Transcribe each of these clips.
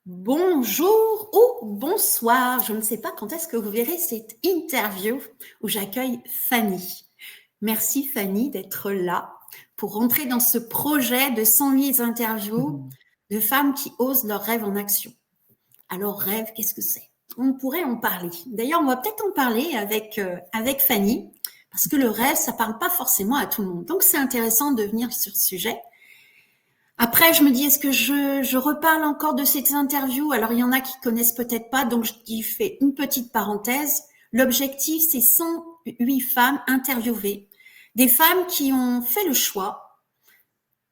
Bonjour ou bonsoir, je ne sais pas quand est-ce que vous verrez cette interview où j'accueille Fanny. Merci Fanny d'être là pour rentrer dans ce projet de 108 interviews Mhm. de femmes qui osent leurs rêves en action. Alors rêve, qu'est-ce que c'est? On pourrait en parler. D'ailleurs, on va peut-être en parler avec Fanny parce que le rêve, ça parle pas forcément à tout le monde. Donc c'est intéressant de venir sur ce sujet. Après, je me dis, est-ce que je reparle encore de cette interview? Alors, il y en a qui connaissent peut-être pas, donc je fais une petite parenthèse. L'objectif, c'est 108 femmes interviewées. Des femmes qui ont fait le choix,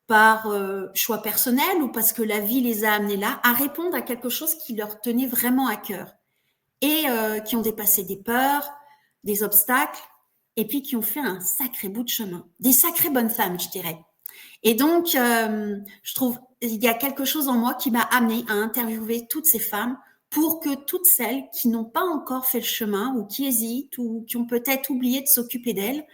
par choix personnel ou parce que la vie les a amenées là, à répondre à quelque chose qui leur tenait vraiment à cœur. Et qui ont dépassé des peurs, des obstacles, et puis qui ont fait un sacré bout de chemin. Des sacrées bonnes femmes, je dirais. Et donc, je trouve il y a quelque chose en moi qui m'a amené à interviewer toutes ces femmes pour que toutes celles qui n'ont pas encore fait le chemin ou qui hésitent ou qui ont peut-être oublié de s'occuper d'elles,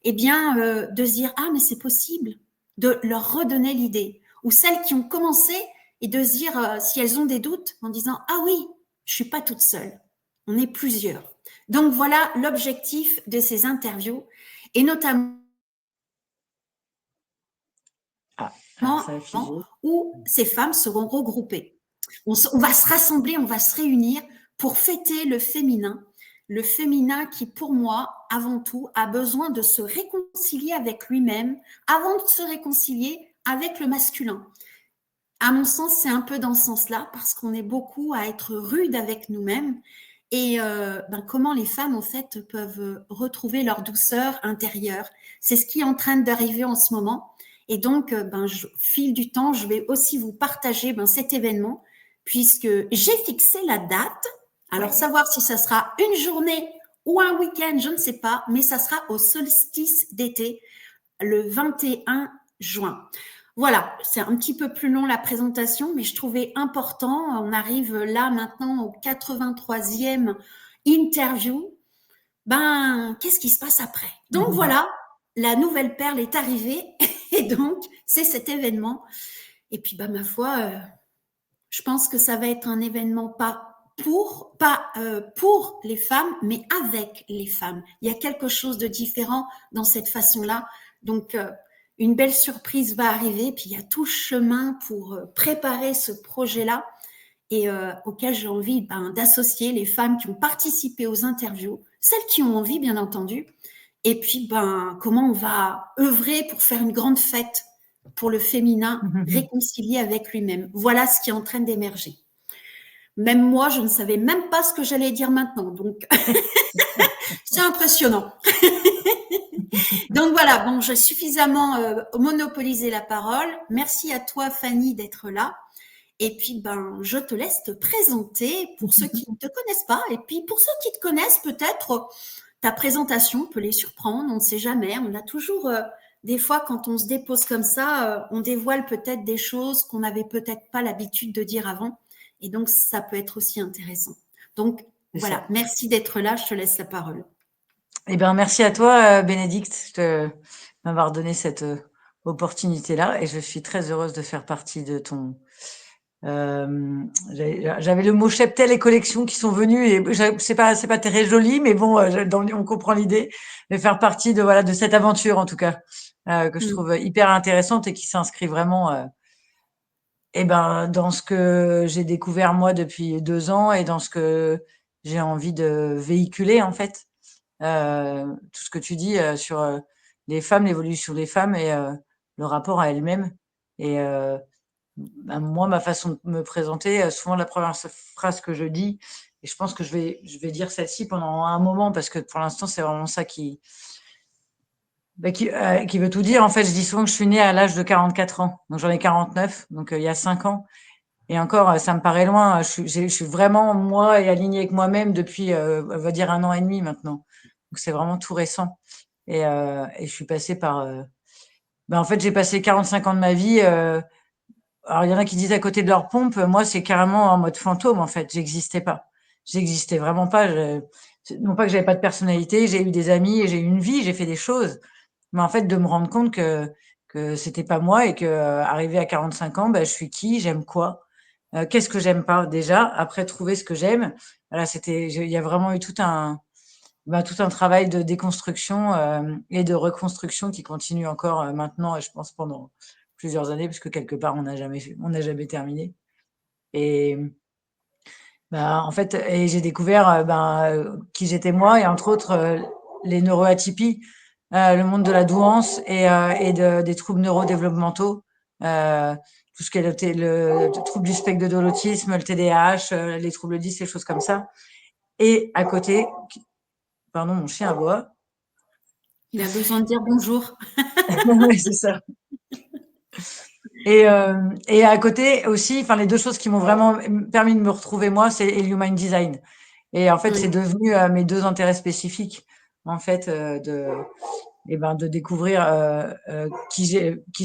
eh bien, de se dire ah mais c'est possible, de leur redonner l'idée. Ou celles qui ont commencé et de se dire si elles ont des doutes en disant ah oui, je suis pas toute seule, on est plusieurs. Donc voilà l'objectif de ces interviews et notamment Alors ça a figé. où ces femmes seront regroupées. On va se rassembler, on va se réunir pour fêter le féminin qui, pour moi, avant tout, a besoin de se réconcilier avec lui-même avant de se réconcilier avec le masculin. À mon sens, c'est un peu dans ce sens-là, parce qu'on est beaucoup à être rude avec nous-mêmes. Et comment les femmes, en fait, peuvent retrouver leur douceur intérieure. C'est ce qui est en train d'arriver en ce moment. Et donc, fil du temps, je vais aussi vous partager cet événement, puisque j'ai fixé la date. Alors, savoir si ça sera une journée ou un week-end, je ne sais pas, mais ça sera au solstice d'été, le 21 juin. Voilà, c'est un petit peu plus long la présentation, mais je trouvais important. On arrive là maintenant au 83e interview. Qu'est-ce qui se passe après? Donc voilà, la nouvelle perle est arrivée et donc c'est cet événement. Et puis ma foi, je pense que ça va être un événement pas pour les femmes, mais avec les femmes. Il y a quelque chose de différent dans cette façon-là. Donc, une belle surprise va arriver. Puis, il y a tout chemin pour préparer ce projet-là et auquel j'ai envie d'associer les femmes qui ont participé aux interviews, celles qui ont envie, bien entendu. Et puis, comment on va œuvrer pour faire une grande fête pour le féminin réconcilié avec lui-même. Voilà ce qui est en train d'émerger. Même moi, je ne savais même pas ce que j'allais dire maintenant. Donc, c'est impressionnant. Donc voilà, bon, j'ai suffisamment monopolisé la parole. Merci à toi, Fanny, d'être là. Et puis, je te laisse te présenter pour ceux qui ne te connaissent pas. Et puis, pour ceux qui te connaissent, peut-être ta présentation peut les surprendre. On ne sait jamais. On a toujours, des fois, quand on se dépose comme ça, on dévoile peut-être des choses qu'on n'avait peut-être pas l'habitude de dire avant. Et donc, ça peut être aussi intéressant. Donc, voilà. Merci d'être là. Je te laisse la parole. Eh bien, merci à toi, Bénédicte, de m'avoir donné cette opportunité-là. Et je suis très heureuse de faire partie de ton. J'avais le mot cheptel et collection qui sont venus et c'est pas très joli, mais bon, on comprend l'idée de faire partie de cette aventure en tout cas que je trouve hyper intéressante et qui s'inscrit vraiment dans ce que j'ai découvert moi depuis 2 ans et dans ce que j'ai envie de véhiculer en fait. Tout ce que tu dis sur les femmes, l'évolution des femmes et le rapport à elles-mêmes. Et moi, ma façon de me présenter, souvent la première phrase que je dis, et je pense que je vais dire celle-ci pendant un moment parce que pour l'instant, c'est vraiment ça qui veut tout dire. En fait, je dis souvent que je suis née à l'âge de 44 ans. Donc, j'en ai 49, donc il y a 5 ans. Et encore, ça me paraît loin. Je suis vraiment moi et alignée avec moi-même depuis, on va dire 1 an et demi maintenant. Donc, c'est vraiment tout récent. Et je suis passée par. En fait, j'ai passé 45 ans de ma vie. Alors, il y en a qui disent à côté de leur pompe. Moi, c'est carrément en mode fantôme. En fait, j'existais pas. J'existais vraiment pas. Non pas que j'avais pas de personnalité. J'ai eu des amis et j'ai eu une vie. J'ai fait des choses. Mais en fait, de me rendre compte que c'était pas moi et que arrivé à 45 ans, je suis qui, j'aime quoi. qu'est-ce que j'aime pas déjà, après trouver ce que j'aime. Voilà, il y a vraiment eu tout un travail de déconstruction et de reconstruction qui continue encore maintenant, et je pense pendant plusieurs années, parce que quelque part on n'a jamais terminé. Et bah, en fait, et j'ai découvert qui j'étais moi, et entre autres les neuroatypies, le monde de la douance des troubles neurodéveloppementaux, euh, tout ce qui est le trouble du spectre de l'autisme, le TDAH, les troubles 10, les choses comme ça. Et à côté, pardon, mon chien aboie. Il a besoin de dire bonjour. Oui, c'est ça. Et à côté aussi, enfin les deux choses qui m'ont vraiment permis de me retrouver moi, c'est le Human Design. Et en fait, Oui, c'est devenu mes deux intérêts spécifiques, en fait, de découvrir qui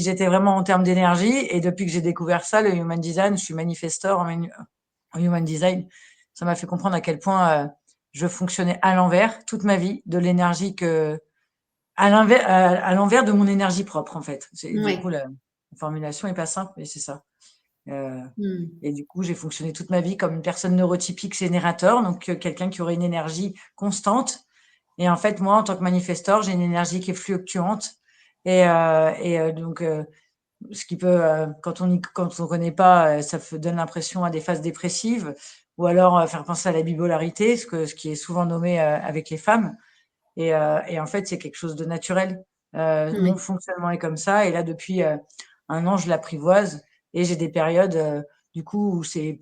j'étais vraiment en termes d'énergie. Et depuis que j'ai découvert ça, le Human Design, je suis manifestor en Human Design. Ça m'a fait comprendre à quel point je fonctionnais à l'envers toute ma vie, de l'énergie à l'envers de mon énergie propre, en fait. Du coup, oui. la formulation est pas simple, mais c'est ça. Euh, Mmh. et du coup, j'ai fonctionné toute ma vie comme une personne neurotypique générateur, donc quelqu'un qui aurait une énergie constante. Et en fait, moi, en tant que manifestor, j'ai une énergie qui est fluctuante. Donc, ce qui peut, quand on connaît pas, ça donne l'impression à des phases dépressives, ou alors faire penser à la bipolarité, ce qui est souvent nommé avec les femmes. Et en fait, c'est quelque chose de naturel. Mon Oui. fonctionnement est comme ça. Et là, depuis un an, je l'apprivoise. Et j'ai des périodes, du coup, où je suis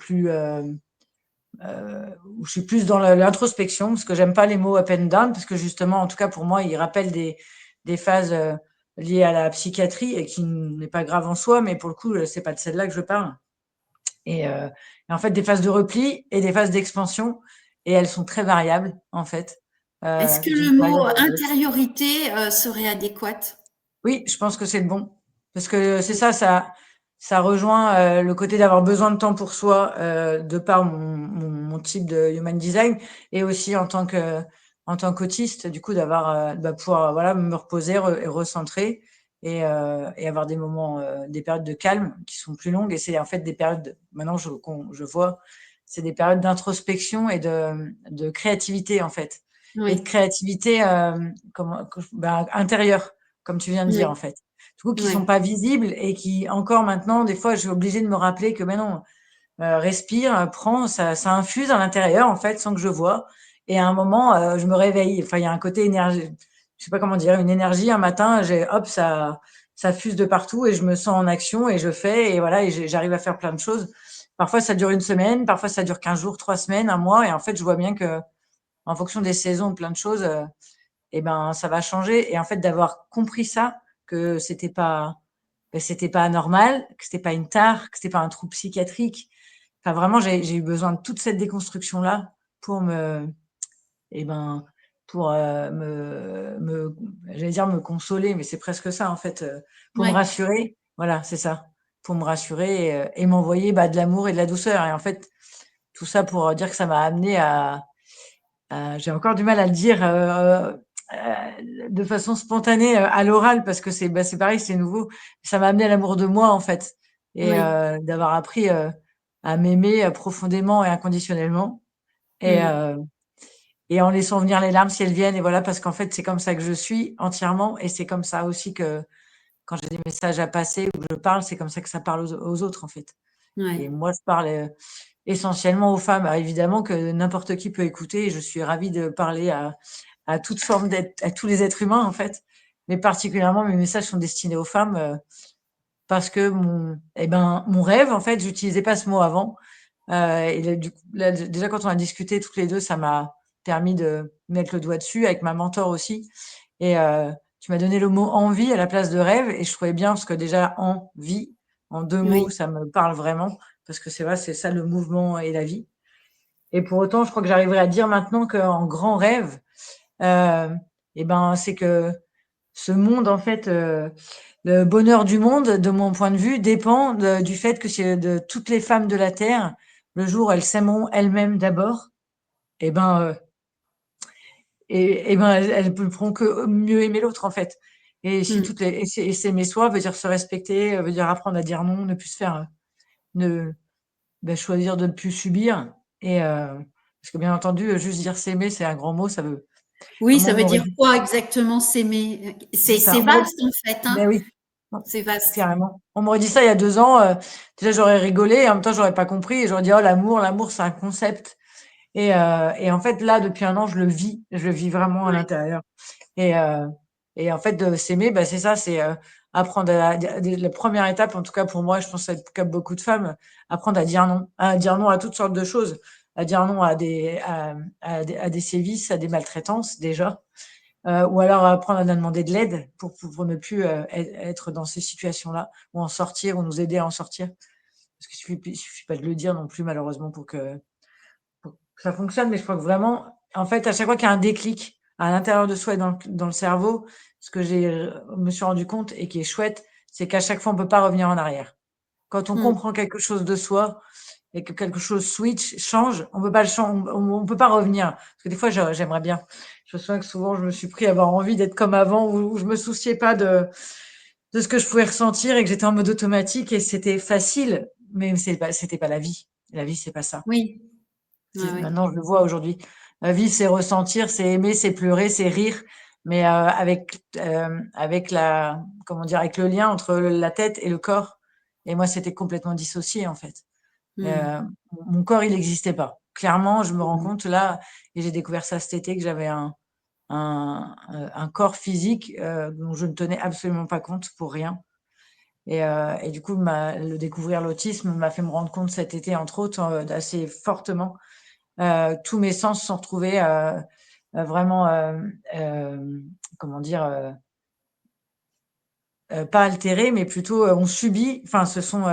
plus dans l'introspection, parce que j'aime pas les mots up and down, parce que justement, en tout cas pour moi, ils rappellent des phases liées à la psychiatrie et qui n'est pas grave en soi, mais pour le coup, c'est pas de celle-là que je parle. Et en fait, des phases de repli et des phases d'expansion, et elles sont très variables, en fait, Est-ce que d'une le mot période à l'autre. intériorité serait adéquat? Oui, je pense que c'est le bon. Parce que c'est ça, ça rejoint le côté d'avoir besoin de temps pour soi, de par mon type de human design, et aussi en tant qu'autiste, du coup, pouvoir voilà, me reposer et recentrer, et avoir des moments, des périodes de calme qui sont plus longues. Et c'est en fait des périodes, maintenant je vois, c'est des périodes d'introspection et de créativité, en fait. Et de Oui, créativité intérieure, comme tu viens de dire, en oui, fait. Du coup, qui sont oui, pas visibles, et qui, encore maintenant, des fois, je suis obligée de me rappeler que, mais non, respire, prends, ça infuse à l'intérieur, en fait, sans que je vois. Et à un moment, je me réveille. Enfin, il y a un côté énergie, je sais pas comment dire, une énergie. Un matin, hop, ça fuse de partout, et je me sens en action, et je fais, et voilà, et j'arrive à faire plein de choses. Parfois, ça dure une semaine, parfois, ça dure 15 jours, 3 semaines, un mois. Et en fait, je vois bien que, en fonction des saisons, plein de choses, et ben, ça va changer. Et en fait, d'avoir compris ça, que c'était pas anormal, que c'était pas une tare, que c'était pas un trouble psychiatrique. Enfin, vraiment, j'ai eu besoin de toute cette déconstruction-là pour et ben, pour j'allais dire me consoler, mais c'est presque ça, en fait, pour me oui. rassurer. Voilà, c'est ça. Pour me rassurer, et m'envoyer, de l'amour et de la douceur. Et en fait, tout ça pour dire que ça m'a amené j'ai encore du mal à le dire de façon spontanée à l'oral, parce que c'est pareil, c'est nouveau. Ça m'a amené à l'amour de moi, en fait, et Oui. d'avoir appris à m'aimer profondément et inconditionnellement, et, Mmh. euh, et en laissant venir les larmes si elles viennent. Et voilà, parce qu'en fait, c'est comme ça que je suis entièrement, et c'est comme ça aussi que quand j'ai des messages à passer ou que je parle, c'est comme ça que ça parle aux autres, en fait. Ouais. Et moi, je parle essentiellement aux femmes. Alors, évidemment que n'importe qui peut écouter, et je suis ravie de parler à toute forme à tous les êtres humains, en fait. Mais particulièrement, mes messages sont destinés aux femmes, parce que mon rêve, en fait, j'utilisais pas ce mot avant. Et là, du coup, là, déjà, quand on a discuté toutes les deux, ça m'a permis de mettre le doigt dessus, avec ma mentor aussi. Et tu m'as donné le mot envie à la place de rêve, et je trouvais bien, parce que déjà, envie, en deux mots, Oui. ça me parle vraiment, parce que c'est vrai, c'est ça le mouvement et la vie. Et pour autant, je crois que j'arriverai à dire maintenant qu'en grand rêve, euh, c'est que ce monde, en fait, le bonheur du monde, de mon point de vue, dépend du fait que c'est de toutes les femmes de la Terre, le jour où elles s'aimeront elles-mêmes d'abord, et ben, euh, elles ne pourront que mieux aimer l'autre, en fait. Et si Mmh. toutes les, et s'aimer soi veut dire se respecter, veut dire apprendre à dire non, ne plus se faire, ne, choisir de ne plus subir et parce que bien entendu, juste dire s'aimer, c'est un grand mot, ça veut Oui, comment ça on veut m'aurait dire dit quoi exactement s'aimer? c'est C'est ça, on m'aurait vaste en fait, hein? beh, oui, C'est vaste. carrément. On m'aurait dit ça il y a 2 ans, déjà j'aurais rigolé et en même temps j'aurais pas compris et j'aurais dit: «Oh l'amour c'est un concept» et en fait là, depuis 1 an, je le vis vraiment à Ouais. l'intérieur et heu et en fait de s'aimer, c'est ça, c'est, apprendre à la première étape, en tout cas pour moi, je pense que c'est le cas de beaucoup de femmes, apprendre à dire non à toutes sortes de choses, à dire non à des sévices, à des maltraitances déjà, ou alors apprendre à demander de l'aide pour ne plus, être dans ces situations-là ou en sortir ou nous aider à en sortir. Parce qu'il suffit pas de le dire non plus malheureusement pour que ça fonctionne, mais je crois que vraiment, en fait, à chaque fois qu'il y a un déclic à l'intérieur de soi et dans le cerveau, ce que me suis rendu compte et qui est chouette, c'est qu'à chaque fois, on peut pas revenir en arrière. Quand on Mmh. comprend quelque chose de soi et que quelque chose switch, change, on peut pas le chan on peut pas revenir. Parce que des fois, j'aimerais bien. Je me souviens que souvent, je me suis pris à avoir envie d'être comme avant où je me souciais pas de ce que je pouvais ressentir et que j'étais en mode automatique et c'était facile, mais c'était pas la vie. La vie, c'est pas ça. Oui. Ouais, C'est ouais. maintenant, je le vois aujourd'hui. Vivre, c'est ressentir, c'est aimer, c'est pleurer, c'est rire, mais avec la comment dire? Avec le lien entre la tête et le corps et moi, c'était complètement dissocié, en fait. Mmh. Heu, mon corps, il existait pas. Clairement, je me rends Mmh. compte là et j'ai découvert ça cet été que j'avais un corps physique, dont je ne tenais absolument pas compte pour rien et du coup, le découvrir l'autisme m'a fait me rendre compte cet été, entre autres, assez fortement. Tous mes sens se sont retrouvés, vraiment, comment dire? Pas altérés, mais plutôt, ont subi, enfin se sont,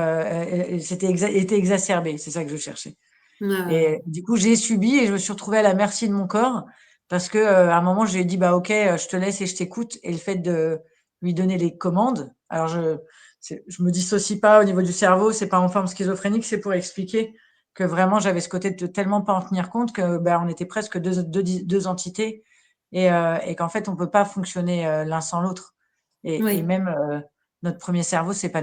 c'était été exacerbés, c'est ça que je cherchais. Ouais, ouais, ouais. Et du coup, j'ai subi et je me suis retrouvée à la merci de mon corps parce que, à un moment, je lui ai dit: «Bah, OK, je te laisse et je t'écoute» et le fait de lui donner les commandes, alors je me dissocie pas au niveau du cerveau, c'est pas en forme schizophrénique, c'est pour expliquer que vraiment j'avais ce côté de tellement pas en tenir compte que, bah, on était presque 2 entités et qu'en fait, on peut pas fonctionner, l'un sans l'autre et Oui, même, notre premier cerveau, c'est pas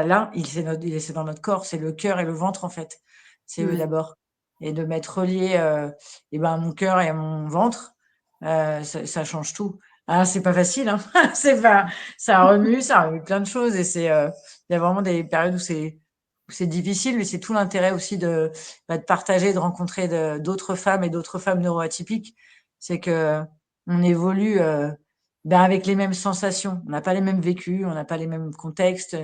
là, c'est dans notre corps, c'est le cœur et le ventre, en fait. C'est eux ouais, d'abord et de m'être reliée, à mon cœur et à mon ventre, ça change tout. Ah, c'est pas facile, hein, c'est pas ça remue plein de choses et il y a vraiment des périodes où c'est difficile, mais c'est tout l'intérêt aussi de partager, de rencontrer d'autres femmes et d'autres femmes neuroatypiques. C'est qu'on évolue, avec les mêmes sensations. On n'a pas les mêmes vécus, on n'a pas les mêmes contextes,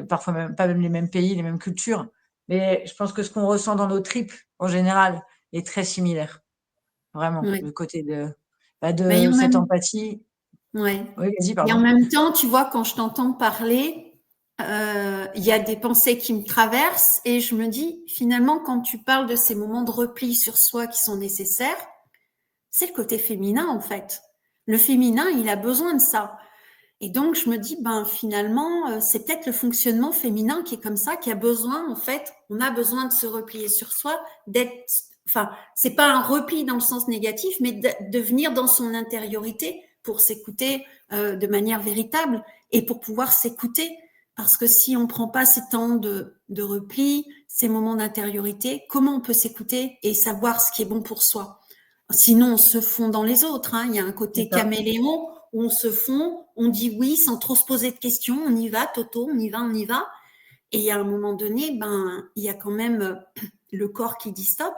parfois même pas même les mêmes pays, les mêmes cultures. Mais je pense que ce qu'on ressent dans nos tripes, en général, est très similaire. Vraiment, ouais. le côté Mais de en cette même empathie ouais. oui, vas-y, Et en pardon. même temps, tu vois, quand je t'entends parler, il y a des pensées qui me traversent et je me dis, finalement, quand tu parles de ces moments de repli sur soi qui sont nécessaires, c'est le côté féminin, en fait. Le féminin, il a besoin de ça. Et donc, je me dis, ben, finalement, c'est peut-être le fonctionnement féminin qui est comme ça, qui a besoin, en fait, on a besoin de se replier sur soi, d'être, enfin, c'est pas un repli dans le sens négatif, mais de venir dans son intériorité pour s'écouter de manière véritable et pour pouvoir s'écouter. Parce que si on prend pas ces temps de repli, ces moments d'intériorité, comment on peut s'écouter et savoir ce qui est bon pour soi? Sinon, on se fond dans les autres, hein. Il y a un C'est côté ça. caméléon où on se fond, on dit oui sans trop se poser de questions, on y va, Toto, on y va, on y va. Et à un moment donné, ben, il y a quand même le corps qui dit stop.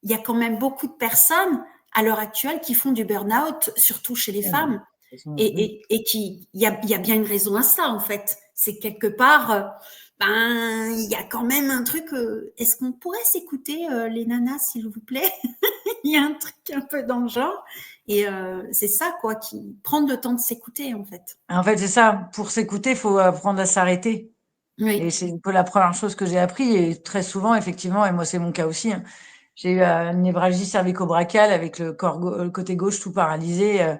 Il y a quand même beaucoup de personnes à l'heure actuelle qui font du burn-out, surtout chez les Ah bah, de femmes, toute façon, oui. et qui, il y a bien une raison à ça en fait. C'est quelque part, ben, il y a quand même un truc. Est-ce qu'on pourrait s'écouter les nanas, s'il vous plaît? Il y a un truc un peu dans le genre. Et c'est ça, quoi, qui prendre le temps de s'écouter, en fait. En fait, c'est ça. Pour s'écouter, il faut apprendre à s'arrêter et Oui. c'est un peu la première chose que j'ai appris et très souvent, effectivement et moi, c'est mon cas aussi, hein, j'ai eu, une névralgie cervico-brachiale avec le côté gauche tout paralysé,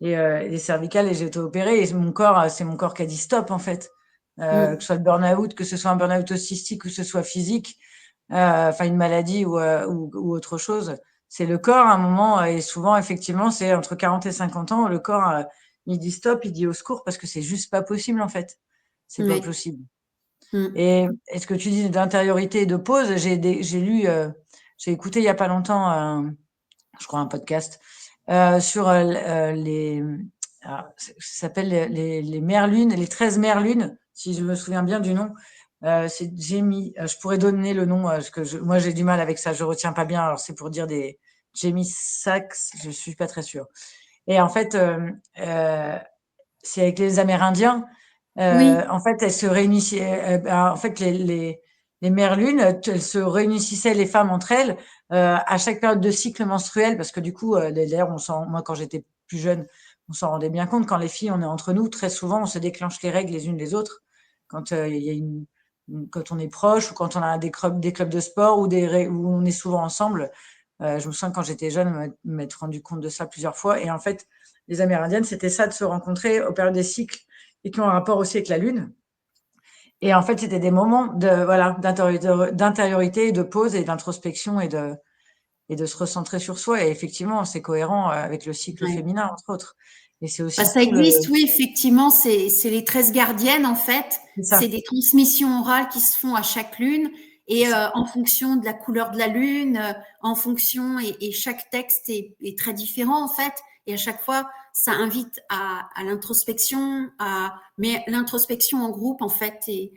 et les cervicales et j'ai été opérée et mon corps, c'est mon corps qui a dit stop en fait. Que Mm. ce soit le burn-out, que ce soit un burn-out cystique, que ce soit physique, enfin une maladie ou autre chose. C'est le corps à un moment et souvent effectivement c'est entre 40 et 50 ans, le corps, il dit stop, il dit au secours parce que c'est juste pas possible en fait. C'est pas Oui. possible. Mm. Et ce que tu dis d'intériorité et de pause, j'ai écouté il y a pas longtemps, je crois un podcast sur ça s'appelle les mères lunes, les 13 mères lunes, si je me souviens bien du nom. C'est Jamie. Je pourrais donner le nom parce que moi j'ai du mal avec ça, je retiens pas bien. Alors c'est pour dire des Jamie Sachs, je suis pas très sûre. Et en fait, c'est avec les Amérindiens. Oui, En fait, elles se réunissaient. En fait, les mères lunes, elles se réunissaient les femmes entre elles à chaque période de cycle menstruel, parce que du coup, d'ailleurs, moi, quand j'étais plus jeune, on s'en rendait bien compte. Quand les filles, on est entre nous, très souvent, on se déclenche les règles les unes les autres. Quand il y a quand on est proche ou quand on a des clubs de sport où on est souvent ensemble. Je me sens quand j'étais jeune m'être rendu compte de ça plusieurs fois. Et en fait, les Amérindiennes, c'était ça de se rencontrer aux périodes des cycles et qui ont un rapport aussi avec la Lune. Et en fait, c'était des moments d'intériorité, de pause et d'introspection et de se recentrer sur soi. Et effectivement, c'est cohérent avec le cycle ouais. féminin, entre autres. Et c'est Bah, aussi ça tout le. existe, oui, effectivement, c'est les 13 gardiennes, en fait. C'est C'est ça. des transmissions orales qui se font à chaque lune et en fonction de la couleur de la lune, en fonction, et chaque texte est très différent, en fait. Et à chaque fois, ça invite à l'introspection, mais l'introspection en groupe, en fait, et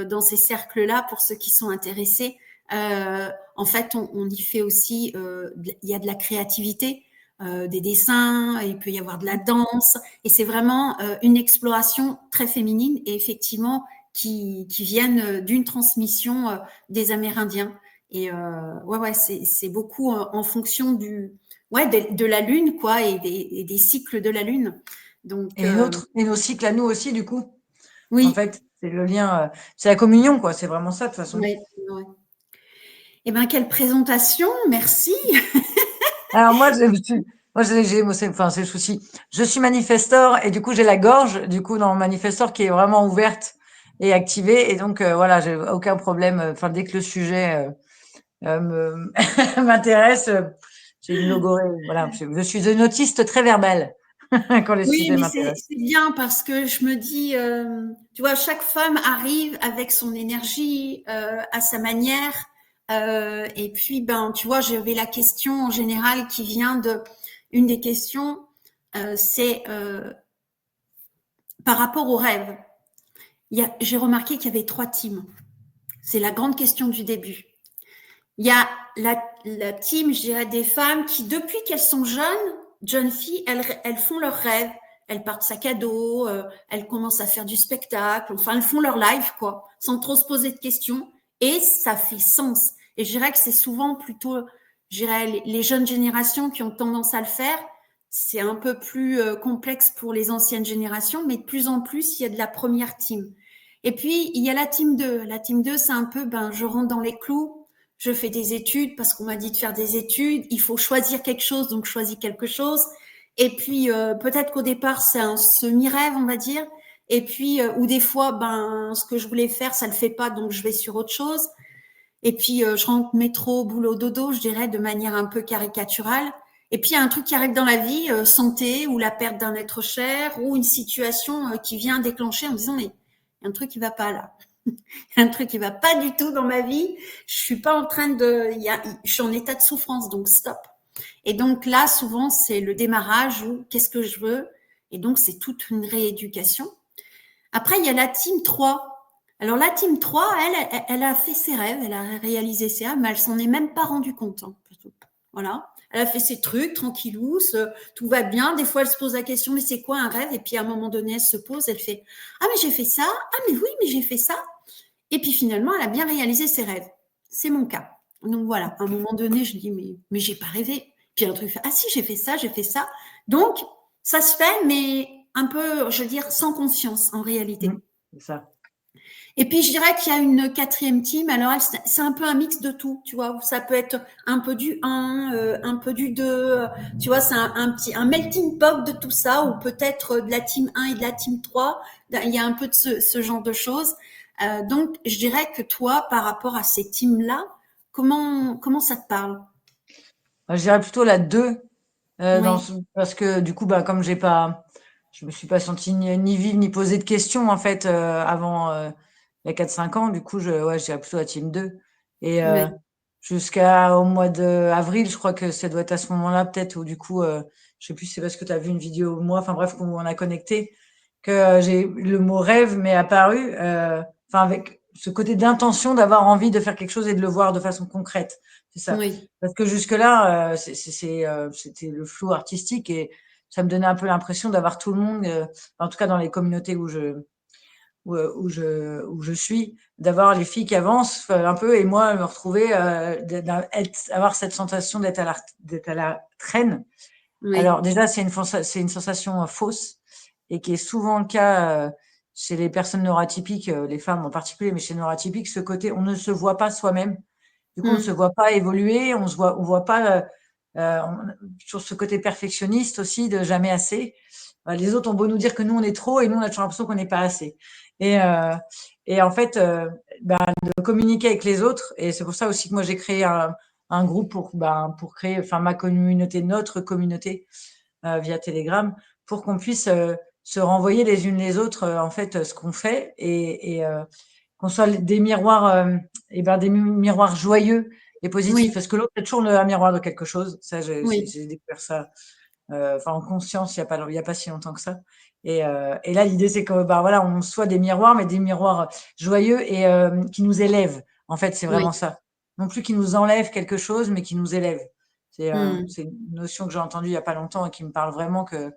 dans ces cercles-là, pour ceux qui sont intéressés, en fait, on y fait aussi, il y a de la créativité, des dessins, il peut y avoir de la danse, et c'est vraiment une exploration très féminine et effectivement qui viennent d'une transmission des Amérindiens. Et ouais, c'est beaucoup en fonction de la lune, quoi, et des cycles de la lune. Donc Et nos cycles à nous aussi, du coup. En oui, fait, c'est le lien, c'est la communion, quoi. C'est vraiment ça, de toute façon. ouais, ouais. Eh ben quelle présentation, merci. Alors enfin, c'est le souci. Je suis manifestor et du coup, j'ai la gorge, du coup, dans le manifestor qui est vraiment ouverte et activée. Et donc, voilà, j'ai aucun problème. Enfin, dès que le sujet m'intéresse, j'ai une logorée. Voilà, je suis une autiste très verbale quand les Oui, sujets mais m'intéressent. c'est bien parce que je me dis, tu vois, chaque femme arrive avec son énergie à sa manière. Et puis, ben, tu vois, j'avais la question en général qui vient une des questions, c'est par rapport au rêve. J'ai remarqué qu'il y avait 3 teams. C'est la grande question du début. Il y a la team, je dirais, des femmes qui, depuis qu'elles sont jeunes filles, elles font leurs rêves. Elles partent sac à dos, elles commencent à faire du spectacle, enfin, elles font leur life, quoi, sans trop se poser de questions. Et ça fait sens. Et je dirais que c'est souvent plutôt, je dirais, les jeunes générations qui ont tendance à le faire. C'est un peu plus complexe pour les anciennes générations, mais de plus en plus, il y a de la première team. Et puis, il y a la team 2. La team 2, c'est un peu, ben, je rentre dans les clous, je fais des études parce qu'on m'a dit de faire des études, il faut choisir quelque chose, donc je choisis quelque chose. Et puis, peut-être qu'au départ, c'est un semi-rêve, on va dire. Et puis, ou des fois, ben, ce que je voulais faire, ça le fait pas, donc je vais sur autre chose. Et puis, je rentre métro, boulot, dodo, je dirais, de manière un peu caricaturale. Et puis, il y a un truc qui arrive dans la vie, santé, ou la perte d'un être cher, ou une situation qui vient déclencher en disant, mais il y a un truc qui va pas là. Un truc qui va pas du tout dans ma vie. Je suis pas en train je suis en état de souffrance, donc stop. Et donc là, souvent, c'est le démarrage ou qu'est-ce que je veux. Et donc, c'est toute une rééducation. Après, il y a la team 3. Alors, la team 3, elle a fait ses rêves, elle a réalisé ses rêves, mais elle s'en est même pas rendue compte. Hein. Voilà. Elle a fait ses trucs, tranquillou, tout va bien. Des fois, elle se pose la question, mais c'est quoi un rêve? Et puis, à un moment donné, elle se pose, elle fait, ah, mais j'ai fait ça. Ah, mais oui, mais j'ai fait ça. Et puis finalement, elle a bien réalisé ses rêves. C'est mon cas. Donc voilà, à un moment donné, je dis, mais j'ai pas rêvé. Puis un truc fait, ah si, j'ai fait ça, j'ai fait ça. Donc, ça se fait, mais un peu, je veux dire, sans conscience en Mmh, réalité. c'est ça. Et puis, je dirais qu'il y a une quatrième team. Alors, c'est un peu un mix de tout, tu vois. Ça peut être un peu du 1, un peu du 2. Tu vois, c'est un melting pot de tout ça, ou peut-être de la team 1 et de la team 3. Il y a un peu de ce genre de choses. Donc, je dirais que toi, par rapport à ces teams-là, comment ça te parle? Je dirais plutôt la 2, Oui, parce que du coup, bah, comme je me suis pas sentie ni vivre ni poser de questions en fait avant. il y a 4-5 ans. Du coup, ouais, je dirais plutôt la team 2. Et Ouais. jusqu'au mois d'avril, je crois que ça doit être à ce moment-là, peut-être, où du coup, je sais plus si c'est parce que tu as vu une vidéo de moi, enfin bref, qu'on on a connecté, que le mot rêve m'est apparu, enfin avec ce côté d'intention d'avoir envie de faire quelque chose et de le voir de façon concrète. C'est ça. Oui. Parce que jusque-là, c'était le flou artistique et ça me donnait un peu l'impression d'avoir tout le monde, en tout cas dans les communautés où je suis, d'avoir les filles qui avancent un peu et moi me retrouver, avoir cette sensation d'être à la traîne. Alors Oui. déjà, c'est une sensation fausse et qui est souvent le cas chez les personnes neuroatypiques, les femmes en particulier, mais chez les neuroatypiques, ce côté, on ne se voit pas soi-même. Du coup, on ne se Mm. voit pas évoluer, on voit pas sur ce côté perfectionniste aussi de jamais assez. Les autres ont beau nous dire que nous on est trop et nous on a toujours l'impression qu'on n'est pas assez. Et, euh, et en fait, de communiquer avec les autres. Et c'est pour ça aussi que moi j'ai créé un groupe pour créer, enfin ma communauté, notre communauté via Telegram, pour qu'on puisse se renvoyer les unes les autres en fait ce qu'on fait et qu'on soit des miroirs, des miroirs joyeux et positifs. Oui. Parce que l'autre est toujours un miroir de quelque chose. Ça, Oui. j'ai découvert ça enfin en conscience il y a pas si longtemps que ça. Et là, l'idée, c'est que bah, voilà, on soit des miroirs, mais des miroirs joyeux et qui nous élèvent. En fait, c'est vraiment Oui. ça. Non plus qui nous enlèvent quelque chose, mais qui nous élèvent. Mm. C'est une notion que j'ai entendue il y a pas longtemps et qui me parle vraiment que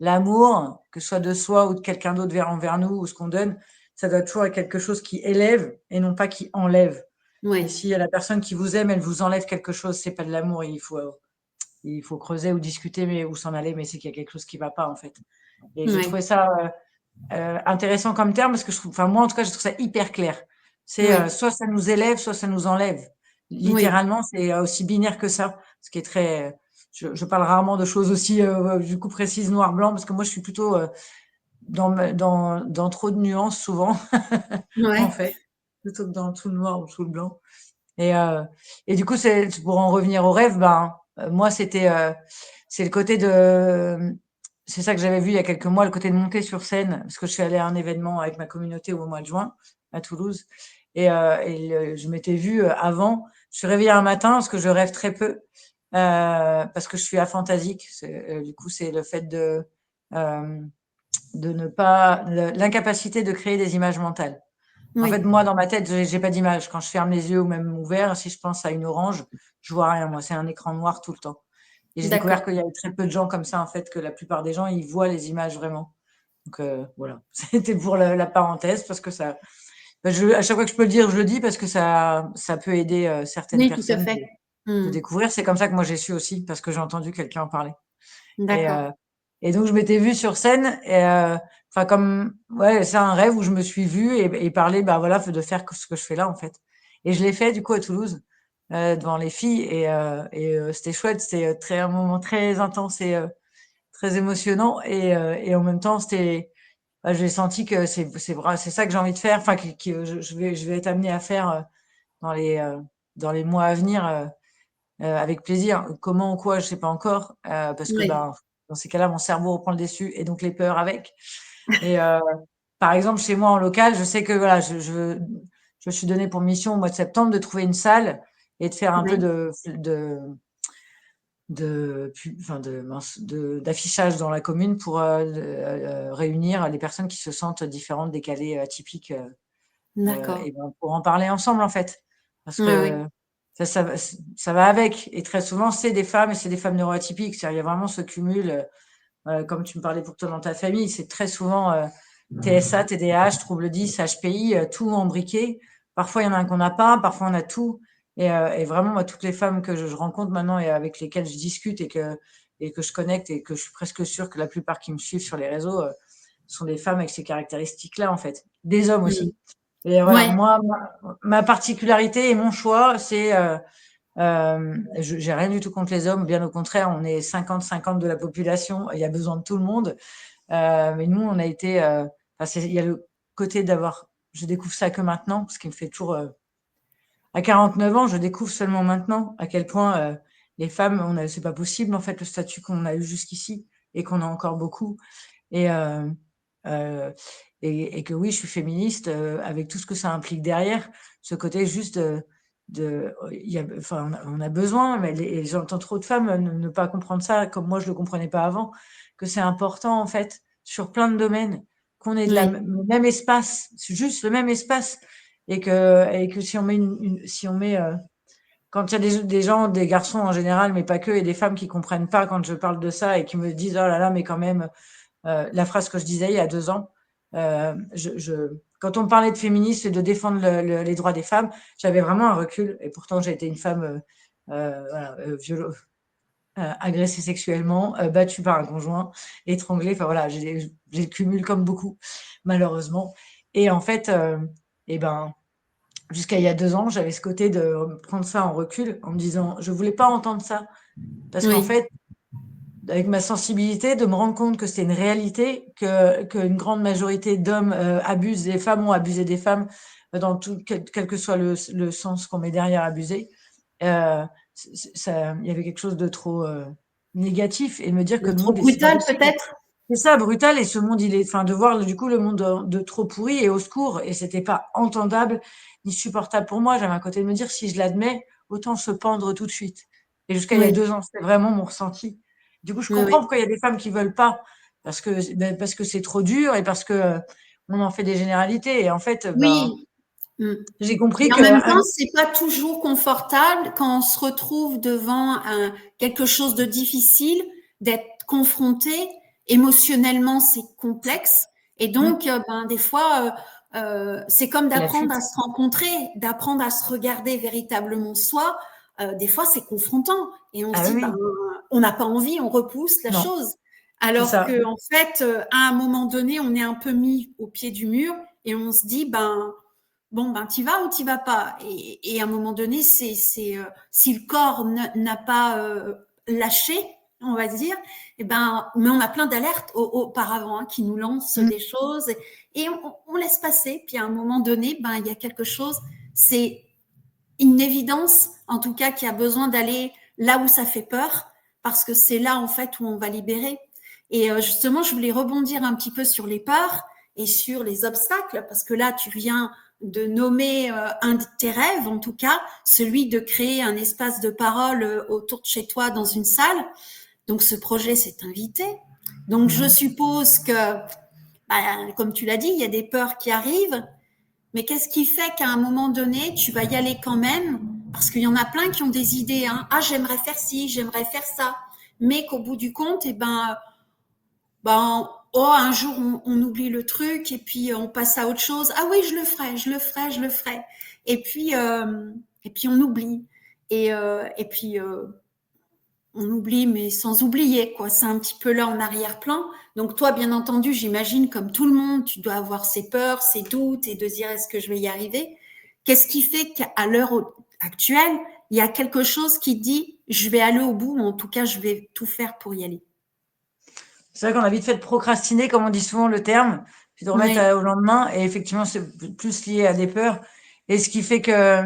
l'amour, que ce soit de soi ou de quelqu'un d'autre envers nous ou ce qu'on donne, ça doit toujours être quelque chose qui élève et non pas qui enlève. Et Oui. si la personne qui vous aime, elle vous enlève quelque chose, c'est pas de l'amour. Il faut creuser ou discuter, mais où s'en aller, mais c'est qu'il y a quelque chose qui va pas en fait. Et j'ai trouvé Oui. ça intéressant comme terme parce que je trouve, enfin moi en tout cas, je trouve ça hyper clair. C'est Oui. soit ça nous élève, soit ça nous enlève. Oui. Littéralement, c'est aussi binaire que ça, ce qui est très. Je parle rarement de choses aussi du coup précises noir-blanc parce que moi je suis plutôt dans trop de nuances souvent en Ouais. fait, plutôt que dans tout le noir ou tout le blanc. Et, euh, et du coup, c'est pour en revenir au rêve, moi, c'est le côté de, c'est ça que j'avais vu il y a quelques mois, le côté de monter sur scène, parce que je suis allée à un événement avec ma communauté au mois de juin à Toulouse, je m'étais vue avant. Je suis réveillée un matin parce que je rêve très peu, parce que je suis aphantasique. Du coup, c'est le fait euh, de ne pas, l'incapacité de créer des images mentales. En fait, Oui. moi, dans ma tête, j'ai pas d'image. Quand je ferme les yeux ou même ouverts, si je pense à une orange, je vois rien. Moi, c'est un écran noir tout le temps. Et j'ai découvert D'accord. qu'il y avait très peu de gens comme ça, en fait, que la plupart des gens, ils voient les images vraiment. Donc, voilà. C'était pour la parenthèse parce que ça, à chaque fois que je peux le dire, je le dis parce que ça peut aider certaines Oui, tout à personnes fait. de Mm. découvrir. C'est comme ça que moi, j'ai su aussi parce que j'ai entendu quelqu'un en parler. Et, D'accord. et donc, je m'étais vue sur scène, enfin, comme, ouais, c'est un rêve où je me suis vue et parler, bah voilà, de faire ce que je fais là, en fait. Et je l'ai fait, du coup, à Toulouse, devant les filles, c'était chouette, c'était un moment très intense et très émotionnant. Et en même temps, j'ai senti que c'est ça que j'ai envie de faire, enfin, que je vais être amenée à faire dans dans les mois à venir. Avec plaisir. Comment ou quoi, je sais pas encore, parce que Oui. dans ces cas-là, mon cerveau reprend le dessus et donc les peurs avec. Et par exemple, chez moi en local, je sais que voilà, je me suis donné pour mission au mois de septembre de trouver une salle et de faire un peu Oui. enfin d'affichage dans la commune pour réunir les personnes qui se sentent différentes, décalées, atypiques. D'accord. Et ben, pour en parler ensemble, en fait. Parce Oui, oui. que ça va avec. Et très souvent, c'est des femmes et c'est des femmes neuroatypiques. Il y a vraiment ce cumul, comme tu me parlais pour toi dans ta famille, c'est très souvent TSA, TDAH, trouble 10, HPI, tout embriqué. Parfois, il y en a un qu'on n'a pas, parfois, on a tout. Et vraiment, moi, toutes les femmes que je rencontre maintenant et avec lesquelles je discute et que je connecte et que je suis presque sûre que la plupart qui me suivent sur les réseaux sont des femmes avec ces caractéristiques-là, en fait. Des hommes Mm. aussi. Et voilà, Ouais. moi, ma particularité et mon choix, c'est, j'ai rien du tout contre les hommes, bien au contraire, on est 50-50 de la population, il y a besoin de tout le monde. Mais nous, on a été, il y a le côté d'avoir, je découvre ça que maintenant, ce qui me fait toujours, à 49 ans, je découvre seulement maintenant à quel point les femmes, c'est pas possible en fait le statut qu'on a eu jusqu'ici et qu'on a encore beaucoup. Et et que oui, je suis féministe avec tout ce que ça implique derrière. Ce côté juste enfin, on a besoin, mais j'entends trop de femmes ne pas comprendre ça comme moi je le comprenais pas avant, que c'est important en fait sur plein de domaines qu'on ait Oui, le même espace, juste le même espace, et que si on met si on met quand il y a des gens, des garçons en général, mais pas que, et des femmes qui comprennent pas quand je parle de ça et qui me disent oh là là, mais quand même, la phrase que je disais il y a 2 ans, quand on me parlait de féminisme et de défendre les droits des femmes, j'avais vraiment un recul. Et pourtant, j'ai été une femme voilà, agressée sexuellement, battue par un conjoint, étranglée. Enfin voilà, j'ai le cumul comme beaucoup, malheureusement. Et en fait, et ben, jusqu'à il y a 2 ans, j'avais ce côté de prendre ça en recul, en me disant, je voulais pas entendre ça, parce qu'en oui, fait, avec ma sensibilité, de me rendre compte que c'est une réalité, qu'une grande majorité d'hommes abusent des femmes, ont abusé des femmes, dans tout, quel que soit le sens qu'on met derrière abuser. Euh, il y avait quelque chose de trop négatif, et me dire que le trop monde, c'est pas brutal possible. peut-être. C'est ça, brutal, et ce monde, enfin, de voir du coup le monde de trop pourri et au secours, et c'était pas entendable ni supportable pour moi. J'avais un côté de me dire, si je l'admets, autant se pendre tout de suite. Et jusqu'à il y a Oui, 2 ans, c'était vraiment mon ressenti. Du coup, je oui, comprends oui. pourquoi il y a des femmes qui veulent pas, parce que c'est trop dur et parce que on en fait des généralités. Et en fait, ben, Oui. Mm. j'ai compris Et en que, même temps, c'est pas toujours confortable quand on se retrouve devant quelque chose de difficile, d'être confronté. Émotionnellement, c'est complexe. Et donc, ben, des fois, c'est comme la d'apprendre à fuite. se rencontrer, d'apprendre à se regarder véritablement soi. Des fois, c'est confrontant. Et on se Ah dit, ben, oui, on n'a pas envie, on repousse la non, chose. c'est Alors ça. que, en fait, à un moment donné, on est un peu mis au pied du mur et on se dit, ben, bon, ben, t'y vas ou t'y vas pas. Et à un moment donné, si le corps n'a pas lâché, on va dire, eh ben, mais on a plein d'alertes auparavant qui nous lancent Mm. des choses et on laisse passer. Puis à un moment donné, ben, il y a quelque chose, c'est une évidence, en tout cas, qui a besoin d'aller là où ça fait peur, parce que c'est là, en fait, où on va libérer. Et justement, je voulais rebondir un petit peu sur les peurs et sur les obstacles, parce que là, tu viens de nommer un de tes rêves, en tout cas, celui de créer un espace de parole autour de chez toi dans une salle. Donc, ce projet s'est invité. Donc, je Mhm. suppose que, bah, comme tu l'as dit, il y a des peurs qui arrivent. Mais qu'est-ce qui fait qu'à un moment donné, tu vas y aller quand même? Parce qu'il y en a plein qui ont des idées. Hein. Ah, j'aimerais faire ci, j'aimerais faire ça. Mais qu'au bout du compte, eh oh, un jour, on oublie le truc et puis on passe à autre chose. Ah oui, je le ferai, je le ferai, je le ferai. Et puis on oublie. Et puis, on oublie, mais sans oublier, quoi. C'est un petit peu là en arrière-plan. Donc toi, bien entendu, j'imagine, comme tout le monde, tu dois avoir ses peurs, ses doutes et de dire est-ce que je vais y arriver. Qu'est-ce qui fait qu'à l'heure actuelle, il y a quelque chose qui dit je vais aller au bout, ou en tout cas, je vais tout faire pour y aller. C'est vrai qu'on a vite fait de procrastiner, comme on dit souvent le terme, puis de remettre Oui, au lendemain. Et effectivement, c'est plus lié à des peurs. Et ce qui fait que,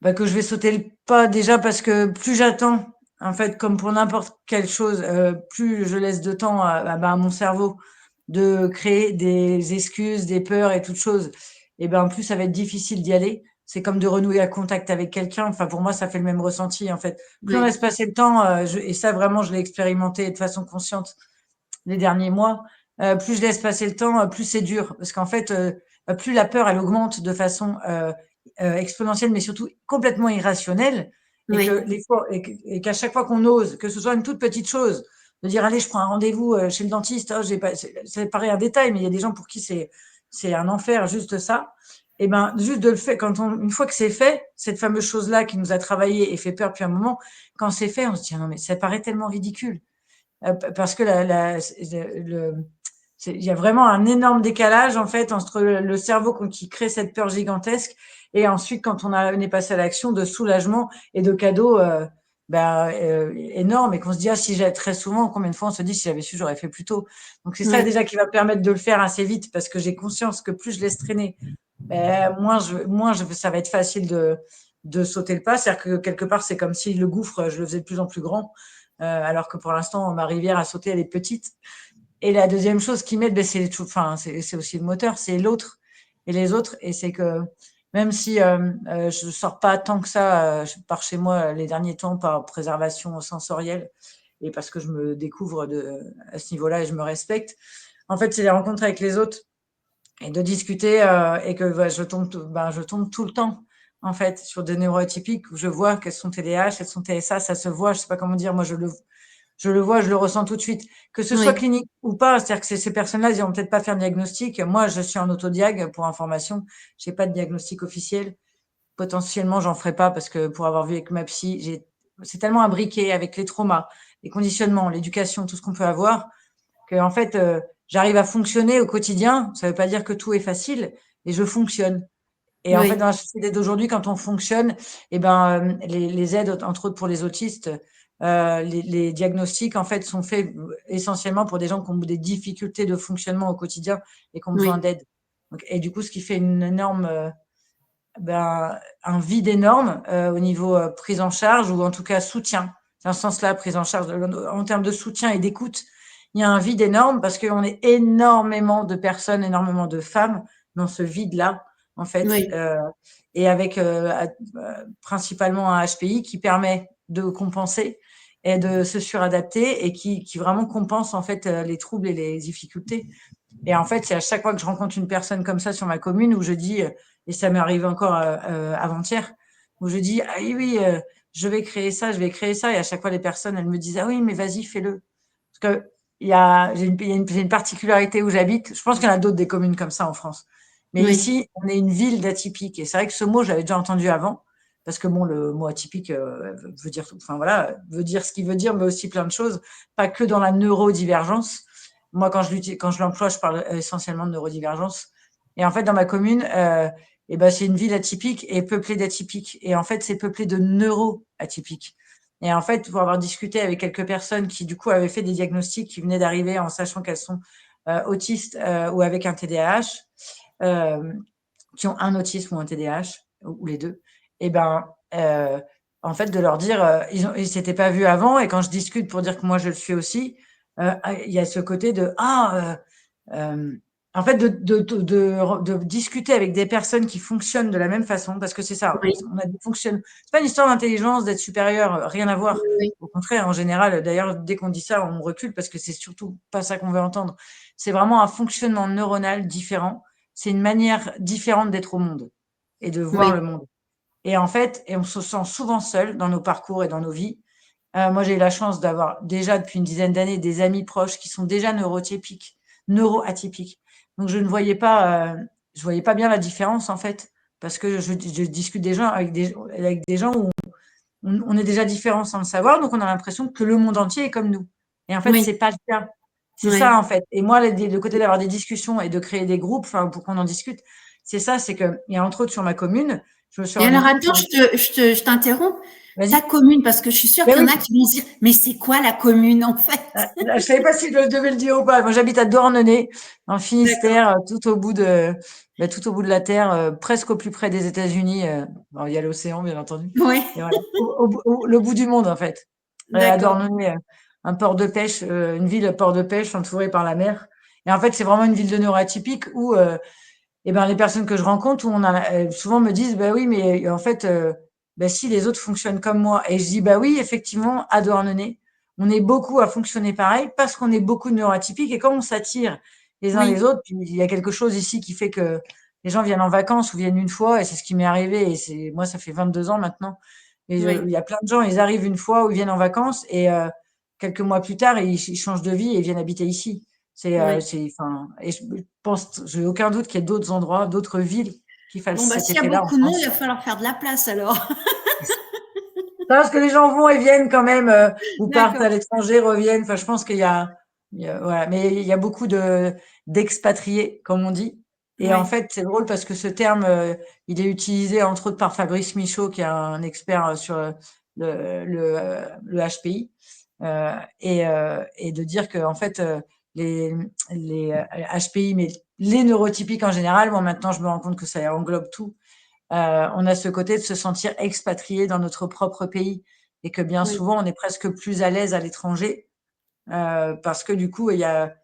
bah, que je vais sauter le pas déjà parce que plus j'attends, en fait, comme pour n'importe quelle chose, plus je laisse de temps à mon cerveau de créer des excuses, des peurs et toutes choses, et ben plus ça va être difficile d'y aller. C'est comme de renouer à contact avec quelqu'un. Enfin, pour moi, ça fait le même ressenti, en fait. Plus on oui, laisse passer le temps, et ça, vraiment, je l'ai expérimenté de façon consciente les derniers mois, plus je laisse passer le temps, plus c'est dur. Parce qu'en fait, plus la peur, elle augmente de façon exponentielle, mais surtout complètement irrationnelle. Et que oui, les fois, et qu'à chaque fois qu'on ose, que ce soit une toute petite chose, de dire allez, je prends un rendez-vous chez le dentiste, oh, j'ai pas, ça paraît un détail, mais il y a des gens pour qui c'est un enfer, juste ça. Et ben, juste de le faire, une fois que c'est fait, cette fameuse chose-là qui nous a travaillé et fait peur depuis un moment, quand c'est fait, on se dit, ah non, mais ça paraît tellement ridicule. Parce que il y a vraiment un énorme décalage en fait entre le cerveau qui crée cette peur gigantesque et ensuite quand on est passé à l'action de soulagement et de cadeaux énormes et qu'on se dit ah si j'ai très souvent combien de fois on se dit si j'avais su j'aurais fait plus tôt. Donc c'est ça oui, déjà qui va permettre de le faire assez vite parce que j'ai conscience que plus je laisse traîner ça va être facile de sauter le pas. C'est-à-dire que quelque part, c'est comme si le gouffre, je le faisais de plus en plus grand, alors que pour l'instant, ma rivière à sauter, elle est petite. Et la deuxième chose qui m'aide, ben, c'est aussi le moteur, c'est l'autre et les autres. Et c'est que même si je sors pas tant que ça par chez moi les derniers temps par préservation sensorielle et parce que je me découvre à ce niveau-là et je me respecte, en fait, c'est les rencontres avec les autres et de discuter et que je tombe tout le temps en fait sur des neuroatypiques où je vois qu'elles sont TDAH, elles sont TSA, ça se voit, je sais pas comment dire, moi je le vois, je le ressens tout de suite, que ce soit Oui, clinique ou pas, c'est-à-dire que ces personnes-là, ils vont peut-être pas faire de diagnostic. Moi, je suis en autodiag pour information, j'ai pas de diagnostic officiel. Potentiellement, j'en ferai pas parce que pour avoir vu avec ma psy, c'est tellement imbriqué avec les traumas, les conditionnements, l'éducation, tout ce qu'on peut avoir, que en fait, j'arrive à fonctionner au quotidien. Ça veut pas dire que tout est facile, mais je fonctionne. Et en fait, dans oui, la société d'aujourd'hui, quand on fonctionne, eh ben, les aides, entre autres pour les autistes, les diagnostics, en fait, sont faits essentiellement pour des gens qui ont des difficultés de fonctionnement au quotidien et qui ont besoin oui, d'aide. Et du coup, ce qui fait une énorme, un vide énorme au niveau prise en charge ou en tout cas soutien. Dans ce sens-là, prise en charge, en termes de soutien et d'écoute, il y a un vide énorme parce qu'on est énormément de personnes, énormément de femmes dans ce vide-là, en fait, oui, et avec principalement un HPI qui permet de compenser et de se suradapter et qui vraiment compense en fait les troubles et les difficultés. Et en fait, c'est à chaque fois que je rencontre une personne comme ça sur ma commune où je dis, et ça m'est arrivé encore avant-hier, où je dis, ah oui, oui, je vais créer ça, je vais créer ça. Et à chaque fois, les personnes, elles me disent, ah oui, mais vas-y, fais-le. Parce que j'ai une particularité où j'habite. Je pense qu'il y en a d'autres des communes comme ça en France. Mais oui, ici, on est une ville d'atypiques. Et c'est vrai que ce mot, j'avais déjà entendu avant. Parce que bon, le mot atypique veut dire, enfin voilà, veut dire ce qu'il veut dire, mais aussi plein de choses. Pas que dans la neurodivergence. Moi, quand je l'emploie, je parle essentiellement de neurodivergence. Et en fait, dans ma commune, eh ben, c'est une ville atypique et peuplée d'atypiques. Et en fait, c'est peuplé de neuroatypiques. Et en fait, pour avoir discuté avec quelques personnes qui, du coup, avaient fait des diagnostics, qui venaient d'arriver en sachant qu'elles sont autistes ou avec un TDAH, euh, qui ont un autisme ou un TDAH, ou les deux, et ben, en fait, de leur dire, ils s'étaient pas vus avant, et quand je discute pour dire que moi je le suis aussi, il y a ce côté de en fait, de discuter avec des personnes qui fonctionnent de la même façon, parce que c'est ça, oui, on a des fonctionnements. C'est pas une histoire d'intelligence, d'être supérieur, rien à voir. oui, Au contraire, en général, d'ailleurs, dès qu'on dit ça, on recule parce que c'est surtout pas ça qu'on veut entendre. C'est vraiment un fonctionnement neuronal différent. C'est une manière différente d'être au monde et de voir le oui, monde. Et en fait, et on se sent souvent seul dans nos parcours et dans nos vies. Moi, j'ai eu la chance d'avoir déjà depuis une dizaine d'années des amis proches qui sont déjà neuroatypiques. Donc, je voyais pas bien la différence en fait, parce que je discute des gens avec des gens où on est déjà différents sans le savoir, donc on a l'impression que le monde entier est comme nous. Et en fait, oui, c'est pas le cas. C'est ça oui. en fait. Et moi, le côté d'avoir des discussions et de créer des groupes, enfin, pour qu'on en discute, c'est ça, c'est que, et entre autres sur ma commune, je me suis Et rendu alors, compte que, attends, je t'interromps. Ta vas-y. commune, parce que je suis sûre Ben qu'il y en oui, a qui vont se dire, mais c'est quoi la commune en fait? je savais pas si je devais le dire ou pas. Moi, j'habite à Douarnenez, dans le D'accord. Finistère, tout au bout de la terre, presque au plus près des États-Unis. Bon, il y a l'océan, bien entendu. Oui, Et voilà, le bout du monde, en fait. À d'accord. Douarnenez, un port de pêche, une ville port de pêche entourée par la mer. Et en fait, c'est vraiment une ville de neuroatypique où, eh ben, les personnes que je rencontre, où souvent me disent, bah oui, mais en fait, bah si les autres fonctionnent comme moi. Et je dis, bah oui, effectivement, à Douarnenez, on est beaucoup à fonctionner pareil parce qu'on est beaucoup de neuroatypiques et comme on s'attire les uns les Oui, autres, puis il y a quelque chose ici qui fait que les gens viennent en vacances ou viennent une fois et c'est ce qui m'est arrivé et moi, ça fait 22 ans maintenant. Et oui, il y a plein de gens, ils arrivent une fois ou ils viennent en vacances et quelques mois plus tard, ils changent de vie et ils viennent habiter ici. oui. Enfin, et je pense, j'ai aucun doute qu'il y ait d'autres endroits, d'autres villes qui fassent Bon, bah, cet s'il y a effet-là en beaucoup de monde, il va France. falloir faire de la place alors. Parce que les gens vont et viennent quand même, ou partent à D'accord. l'étranger, reviennent. Enfin, je pense voilà. Mais il y a beaucoup d'expatriés, comme on dit. Et en Oui, fait, c'est drôle parce que ce terme, il est utilisé entre autres par Fabrice Michaud, qui est un expert sur le HPI, et de dire que en fait, les, les HPI, mais les neurotypiques en général, moi maintenant je me rends compte que ça englobe tout. On a ce côté de se sentir expatrié dans notre propre pays et que bien oui, souvent on est presque plus à l'aise à l'étranger parce que du coup il y a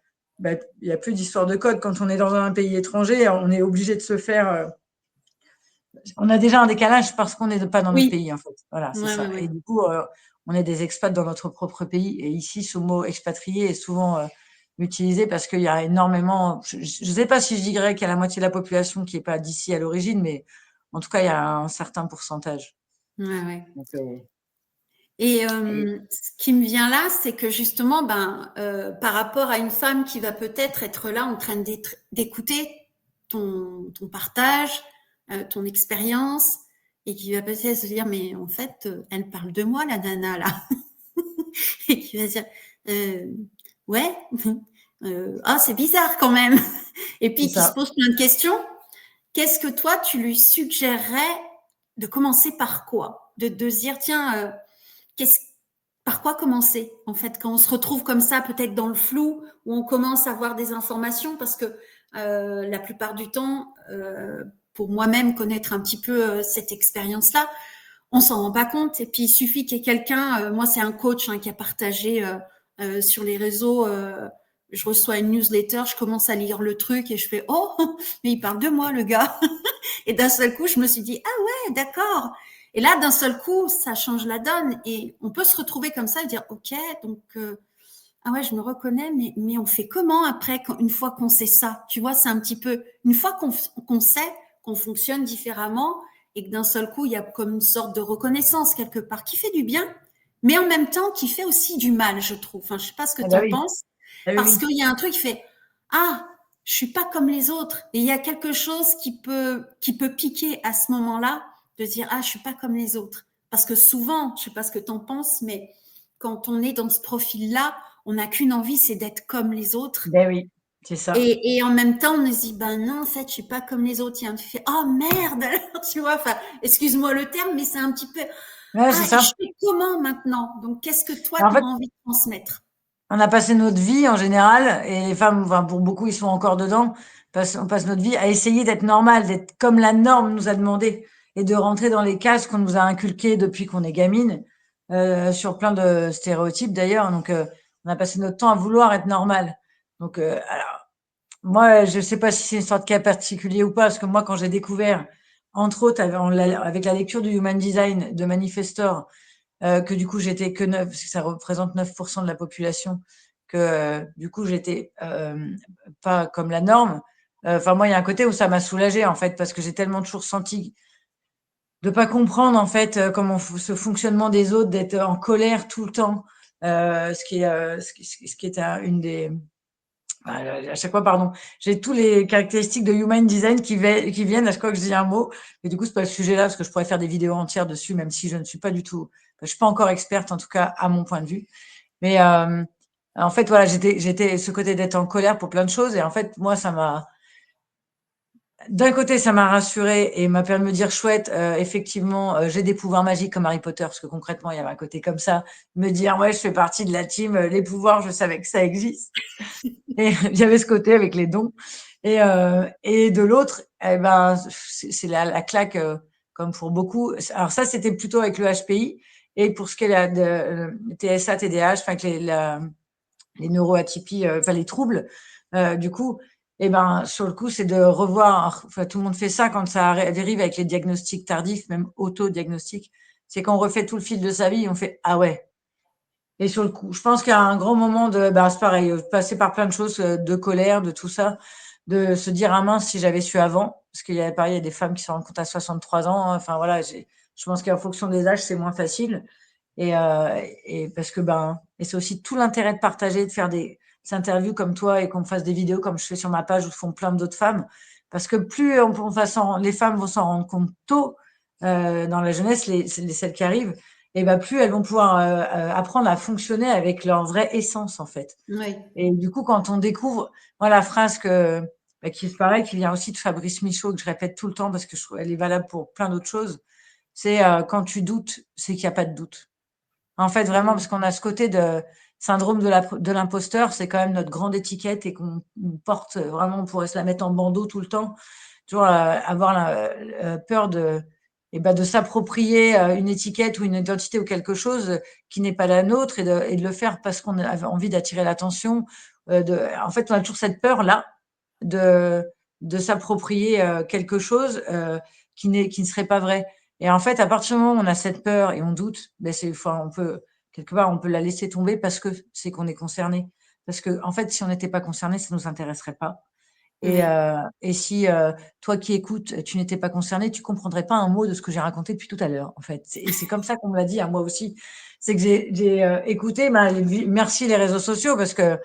il y a plus d'histoire de code. Quand on est dans un pays étranger, on est obligé de se faire. On a déjà un décalage parce qu'on n'est pas dans notre Oui, pays, en fait. Voilà, c'est ouais, ouais, ça. Et ouais. du coup, on est des expats dans notre propre pays. Et ici, ce mot expatrié est souvent utilisé parce qu'il y a énormément. Je ne sais pas si je dirais qu'il y a la moitié de la population qui n'est pas d'ici à l'origine, mais en tout cas, il y a un certain pourcentage. Ouais, ouais. Donc, Et et- ce qui me vient là, c'est que justement, par rapport à une femme qui va peut-être être là en train d'écouter ton partage, ton expérience, et qui va peut-être se dire, mais en fait, elle parle de moi, la nana, là. Et qui va dire, euh, ouais, ah, c'est bizarre quand même. Et c'est puis qui se ça. pose plein de questions. Qu'est-ce que toi, tu lui suggérerais de commencer par quoi? De se dire, tiens, qu'est-ce, par quoi commencer en fait quand on se retrouve comme ça, peut-être dans le flou, où on commence à avoir des informations, parce que la plupart du temps, pour moi-même connaître un petit peu cette expérience-là, on s'en rend pas compte. Et puis il suffit qu'il y ait quelqu'un, moi c'est un coach qui a partagé sur les réseaux. Je reçois une newsletter, je commence à lire le truc et je fais oh, mais il parle de moi le gars. Et d'un seul coup je me suis dit ah ouais d'accord. Et là d'un seul coup ça change la donne et on peut se retrouver comme ça et dire ok donc ah ouais je me reconnais mais on fait comment après une fois qu'on sait ça, tu vois, c'est un petit peu une fois qu'on sait qu'on fonctionne différemment et que d'un seul coup il y a comme une sorte de reconnaissance quelque part qui fait du bien mais en même temps qui fait aussi du mal, je trouve. Enfin je sais pas ce que Ah tu bah en oui. penses, Ah oui, parce oui. qu'il y a un truc qui fait ah je suis pas comme les autres, et il y a quelque chose qui peut piquer à ce moment-là, de dire ah je suis pas comme les autres, parce que souvent je sais pas ce que tu en penses, mais quand on est dans ce profil-là, on n'a qu'une envie, c'est d'être comme les autres. Ben oui, c'est ça. Et en même temps, on se dit, ben non, en fait, je suis pas comme les autres. Il y a un petit fait, oh merde, alors, tu vois, enfin, excuse-moi le terme, mais c'est un petit peu, Ouais, c'est ah, et je ça. fais comment maintenant? Donc, qu'est-ce que toi, En tu as fait, envie de transmettre? on a passé notre vie en général, et les femmes, enfin, pour beaucoup, ils sont encore dedans, on passe notre vie à essayer d'être normal, d'être comme la norme nous a demandé, et de rentrer dans les cases qu'on nous a inculquées depuis qu'on est gamine, sur plein de stéréotypes d'ailleurs. Donc, on a passé notre temps à vouloir être normal. Donc, alors, moi, je sais pas si c'est une sorte de cas particulier ou pas, parce que moi, quand j'ai découvert, entre autres, avec la lecture du Human Design de Manifestor, que du coup j'étais que 9, parce que ça représente 9% de la population, que du coup j'étais pas comme la norme. Enfin, moi, il y a un côté où ça m'a soulagée en fait, parce que j'ai tellement toujours senti de pas comprendre en fait comment ce fonctionnement des autres, d'être en colère tout le temps, ce qui est une des à chaque fois, pardon, j'ai tous les caractéristiques de human design qui viennent à chaque fois que je dis un mot. Et du coup, c'est pas le sujet là, parce que je pourrais faire des vidéos entières dessus, même si je ne suis pas du tout, je suis pas encore experte, en tout cas, à mon point de vue. Mais, en fait, voilà, j'étais ce côté d'être en colère pour plein de choses. Et en fait, moi, d'un côté, ça m'a rassurée et m'a permis de me dire chouette, effectivement, j'ai des pouvoirs magiques comme Harry Potter, parce que concrètement, il y avait un côté comme ça, me dire ouais, je fais partie de la team, les pouvoirs, je savais que ça existe. Et il y avait ce côté avec les dons. Et de l'autre, eh ben, c'est la claque, comme pour beaucoup. Alors ça, c'était plutôt avec le HPI. Et pour ce qui est de TSA, TDAH, enfin, que les neuroatypies, enfin, les troubles, du coup, eh ben, sur le coup, c'est de revoir, enfin, tout le monde fait ça quand ça dérive avec les diagnostics tardifs, même auto-diagnostics. C'est qu'on refait tout le fil de sa vie, on fait, ah ouais, et sur le coup, je pense qu'il y a un grand moment de, bah, c'est pareil, passer par plein de choses, de colère, de tout ça, de se dire, ah mince, si j'avais su avant, parce qu'il y a, pareil, il y a des femmes qui se rendent compte à 63 ans, hein. Enfin, voilà, je pense qu'en fonction des âges, c'est moins facile. Et parce que, ben, et c'est aussi tout l'intérêt de partager, de faire des interviews comme toi et qu'on fasse des vidéos comme je fais sur ma page où font plein d'autres femmes. Parce que plus les femmes vont s'en rendre compte tôt, dans la jeunesse, celles qui arrivent, et ben plus elles vont pouvoir apprendre à fonctionner avec leur vraie essence en fait. Oui, Et du coup, quand on découvre, moi la phrase qui est pareil, qui vient aussi de Fabrice Michaud, que je répète tout le temps parce que je trouve elle est valable pour plein d'autres choses, c'est quand tu doutes, c'est qu'il n'y a pas de doute. En fait, vraiment, parce qu'on a ce côté de syndrome de l'imposteur, c'est quand même notre grande étiquette et qu'on porte vraiment, on pourrait se la mettre en bandeau tout le temps, toujours avoir peur de s'approprier une étiquette ou une identité ou quelque chose qui n'est pas la nôtre et de le faire parce qu'on a envie d'attirer l'attention en fait, on a toujours cette peur-là de, de s'approprier quelque chose qui ne serait pas vrai. Et en fait, à partir du moment où on a cette peur et on doute, ben on peut, quelque part, on peut la laisser tomber parce que c'est qu'on est concerné. Parce que, en fait, si on n'était pas concerné, ça nous intéresserait pas. Oui. Et si toi qui écoutes, tu n'étais pas concerné, tu comprendrais pas un mot de ce que j'ai raconté depuis tout à l'heure, en fait. Et c'est comme ça qu'on me l'a dit à moi aussi. C'est que j'ai écouté, merci les réseaux sociaux, parce que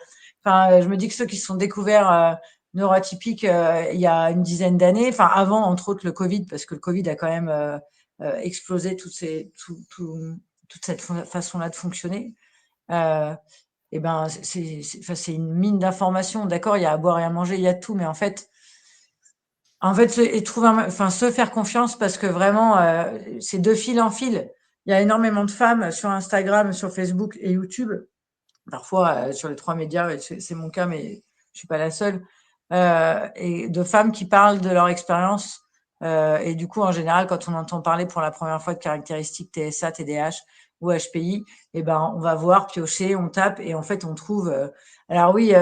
je me dis que ceux qui se sont découverts neuroatypiques il y a une dizaine d'années, avant, entre autres, le Covid, parce que le Covid a quand même explosé toute cette façon-là de fonctionner. Et ben, c'est une mine d'informations. D'accord, il y a à boire et à manger, il y a tout, mais se faire confiance parce que vraiment, c'est de fil en fil. Il y a énormément de femmes sur Instagram, sur Facebook et YouTube, parfois sur les 3 médias, c'est mon cas, mais je suis pas la seule, et de femmes qui parlent de leur expérience. Et du coup, en général, quand on entend parler pour la première fois de caractéristiques TSA, TDAH ou HPI, eh ben, on va voir, piocher, on tape et en fait, on trouve. Alors oui,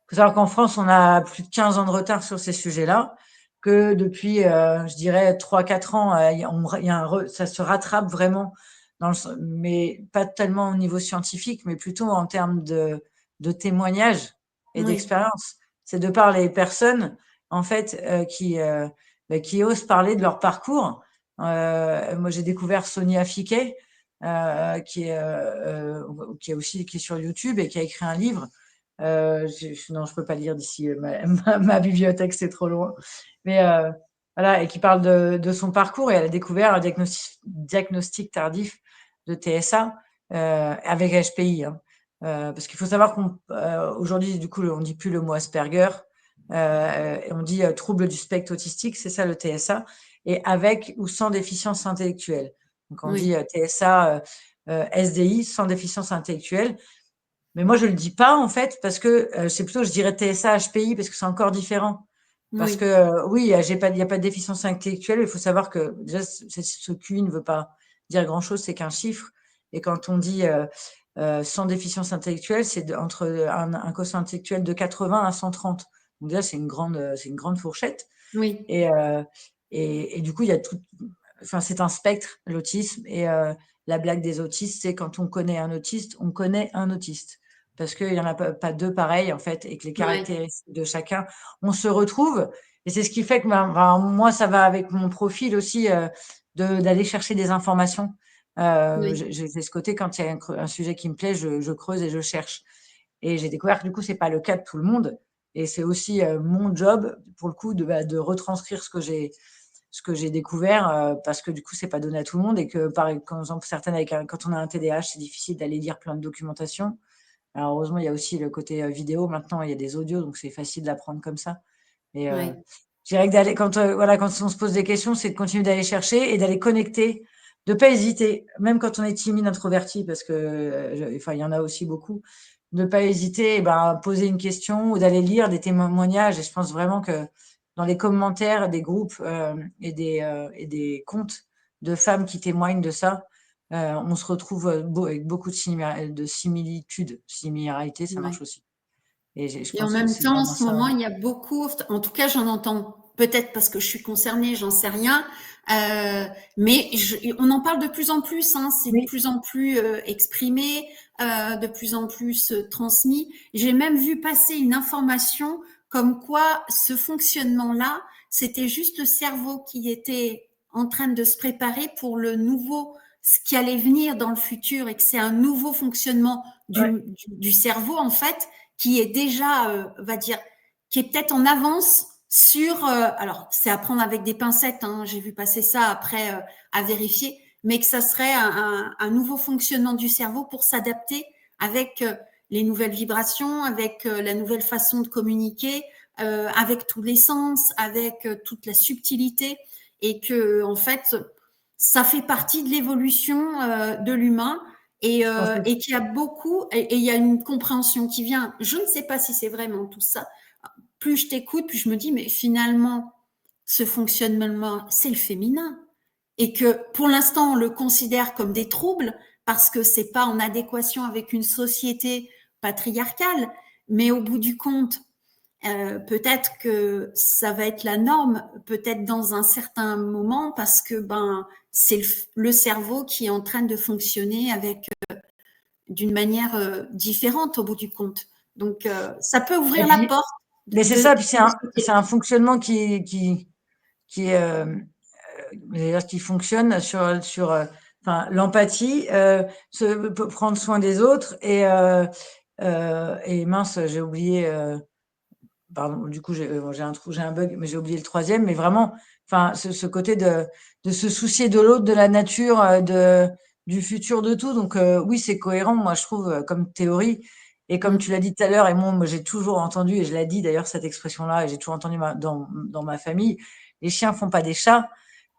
faut savoir qu'en France, on a plus de 15 ans de retard sur ces sujets-là, que depuis, je dirais 3-4 ans, ça se rattrape vraiment, mais pas tellement au niveau scientifique, mais plutôt en termes de témoignages et Oui. d'expérience. C'est de par les personnes, en fait, qui osent parler de leur parcours. Moi, j'ai découvert Sonia Fiquet, qui est sur YouTube et qui a écrit un livre. Non, je peux pas lire d'ici ma bibliothèque, c'est trop loin. Mais voilà, et qui parle de son parcours, et elle a découvert un diagnostic tardif de TSA avec HPI. Hein. Parce qu'il faut savoir qu'aujourd'hui, du coup, on dit plus le mot Asperger, et on dit trouble du spectre autistique, c'est ça le TSA, et avec ou sans déficience intellectuelle. Donc on dit Oui. TSA, SDI, sans déficience intellectuelle. Mais moi, je le dis pas, en fait, parce que c'est plutôt, je dirais TSA, HPI, parce que c'est encore différent. Parce que Oui. oui, il n'y a pas de déficience intellectuelle. Il faut savoir que déjà, ce QI ne veut pas dire grand-chose, c'est qu'un chiffre. Et quand on dit sans déficience intellectuelle, c'est entre un quotient intellectuel de 80 à 130. Donc déjà, c'est une grande fourchette. Oui. Et, et du coup, il y a tout. Enfin, c'est un spectre, l'autisme. Et la blague des autistes, c'est quand on connaît un autiste, on connaît un autiste. Parce qu'il n'y en a pas deux pareils, en fait, et que les Oui. caractéristiques de chacun, on se retrouve. Et c'est ce qui fait que moi, ça va avec mon profil aussi, d'aller chercher des informations. Oui. J'ai ce côté, quand il y a un sujet qui me plaît, je creuse et je cherche. Et j'ai découvert que du coup, c'est pas le cas de tout le monde. Et c'est aussi mon job, pour le coup, de retranscrire ce que j'ai découvert, parce que du coup, c'est pas donné à tout le monde, et que, par exemple, quand on a un TDAH, c'est difficile d'aller lire plein de documentation. Alors, heureusement, il y a aussi le côté vidéo. Maintenant, il y a des audios, donc c'est facile d'apprendre comme ça. Et Oui. je dirais que quand on se pose des questions, c'est de continuer d'aller chercher et d'aller connecter, de pas hésiter, même quand on est timide, introverti, parce que, il y en a aussi beaucoup, de pas hésiter, à poser une question ou d'aller lire des témoignages. Et je pense vraiment que dans les commentaires des groupes et des comptes de femmes qui témoignent de ça, on se retrouve avec beaucoup de similitudes, similarités, ça marche Oui. aussi. Et je Et en pense que même c'est temps, en vraiment ce ça. moment, il y a beaucoup, en tout cas, j'en entends peut-être parce que je suis concernée, j'en sais rien, mais on en parle de plus en plus, hein, c'est de Oui, plus en plus exprimé, de plus en plus transmis. J'ai même vu passer une information comme quoi ce fonctionnement-là, c'était juste le cerveau qui était en train de se préparer pour le nouveau, ce qui allait venir dans le futur, et que c'est un nouveau fonctionnement ouais. du cerveau, en fait, qui est déjà, va dire, qui est peut-être en avance sur. Alors, c'est à prendre avec des pincettes. Hein, j'ai vu passer ça après à vérifier, mais que ça serait un nouveau fonctionnement du cerveau pour s'adapter avec les nouvelles vibrations, avec la nouvelle façon de communiquer, avec tous les sens, avec toute la subtilité, et que en fait, ça fait partie de l'évolution de l'humain, Je pense que et qu'il y a beaucoup, et il y a une compréhension qui vient. Je ne sais pas si c'est vraiment tout ça. Plus je t'écoute, plus je me dis, mais finalement, ce fonctionnement, c'est le féminin. Et que pour l'instant, on le considère comme des troubles parce que c'est pas en adéquation avec une société patriarcale. mais au bout du compte, peut-être que ça va être la norme, peut-être dans un certain moment, parce que c'est le cerveau qui est en train de fonctionner avec d'une manière différente au bout du compte. Donc, ça peut Et ouvrir la puis, porte mais c'est ça, de puis c'est ce un fonctionnement qui est, d'ailleurs, qui fonctionne sur enfin, l'empathie, prendre soin des autres et mince, j'ai oublié, pardon, du coup, j'ai un trou, j'ai un bug, mais j'ai oublié le troisième, mais vraiment, enfin, ce côté de se soucier de l'autre, de la nature, du futur de tout. Donc, oui, c'est cohérent, moi, je trouve, comme théorie. Et comme tu l'as dit tout à l'heure, et moi, j'ai toujours entendu, et je l'ai dit d'ailleurs, cette expression-là, et j'ai toujours entendu dans ma famille, les chiens font pas des chats.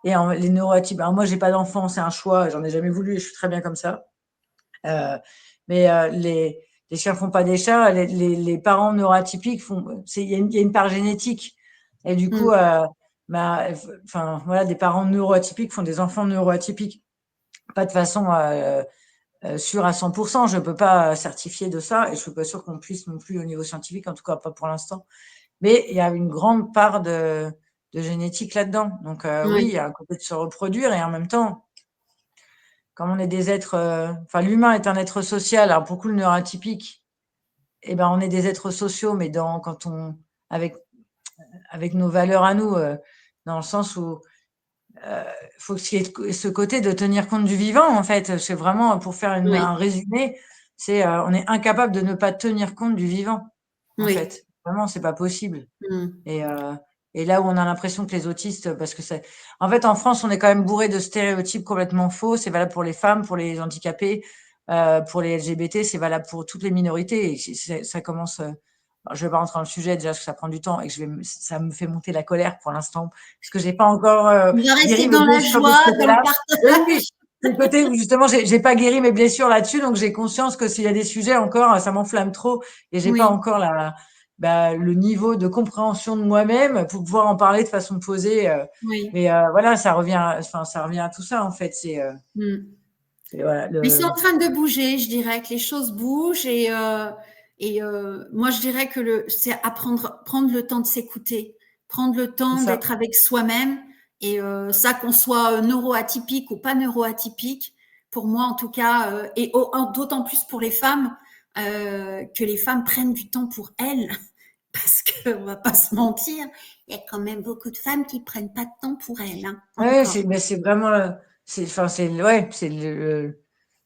Et les neuroatypes, alors moi, j'ai pas d'enfant, c'est un choix, j'en ai jamais voulu et je suis très bien comme ça. Euh, mais les chiens font pas des chats, les parents neuroatypiques font, il y a une part génétique. Et du coup, enfin, voilà, des parents neuroatypiques font des enfants neuroatypiques. Pas de façon sûre à 100%, je peux pas certifier de ça et je suis pas sûre qu'on puisse non plus au niveau scientifique, en tout cas pas pour l'instant. Mais il y a une grande part de génétique là-dedans. Donc oui, il y a un côté de se reproduire et en même temps, comme on est des êtres, enfin l'humain est un être social. Alors pour le coup, le neuroatypique, eh ben on est des êtres sociaux, mais quand on avec nos valeurs à nous, dans le sens où faut qu'il y ait ce côté de tenir compte du vivant en fait. C'est vraiment pour faire un résumé, c'est on est incapable de ne pas tenir compte du vivant en oui. fait. Vraiment, c'est pas possible. Mm. Et, euh, et là où on a l'impression que les autistes, parce que c'est, en fait, en France, on est quand même bourré de stéréotypes complètement faux. C'est valable pour les femmes, pour les handicapés, pour les LGBT, c'est valable pour toutes les minorités. Et ça commence. Alors, je vais pas rentrer dans le sujet déjà parce que ça prend du temps et que ça me fait monter la colère pour l'instant parce que j'ai pas encore On va rester guéri mes dans la blessures de joie, ce dans le côté-là. Oui, oui. partage. C'est le côté où justement j'ai pas guéri mes blessures là-dessus, donc j'ai conscience que s'il y a des sujets encore, ça m'enflamme trop et j'ai pas Oui, encore le niveau de compréhension de moi-même pour pouvoir en parler de façon posée. oui. Mais voilà, enfin, ça revient à tout ça en fait. Mm. Voilà, Mais c'est en train de bouger, je dirais que les choses bougent et moi je dirais que c'est prendre le temps de s'écouter, prendre le c'est temps ça. d'être avec soi-même et ça qu'on soit neuroatypique ou pas neuroatypique, pour moi en tout cas, d'autant plus pour les femmes, que les femmes prennent du temps pour elles, parce qu'on va pas se mentir, il y a quand même beaucoup de femmes qui prennent pas de temps pour elles, hein, Ouais, encore. mais c'est vraiment, enfin, ouais,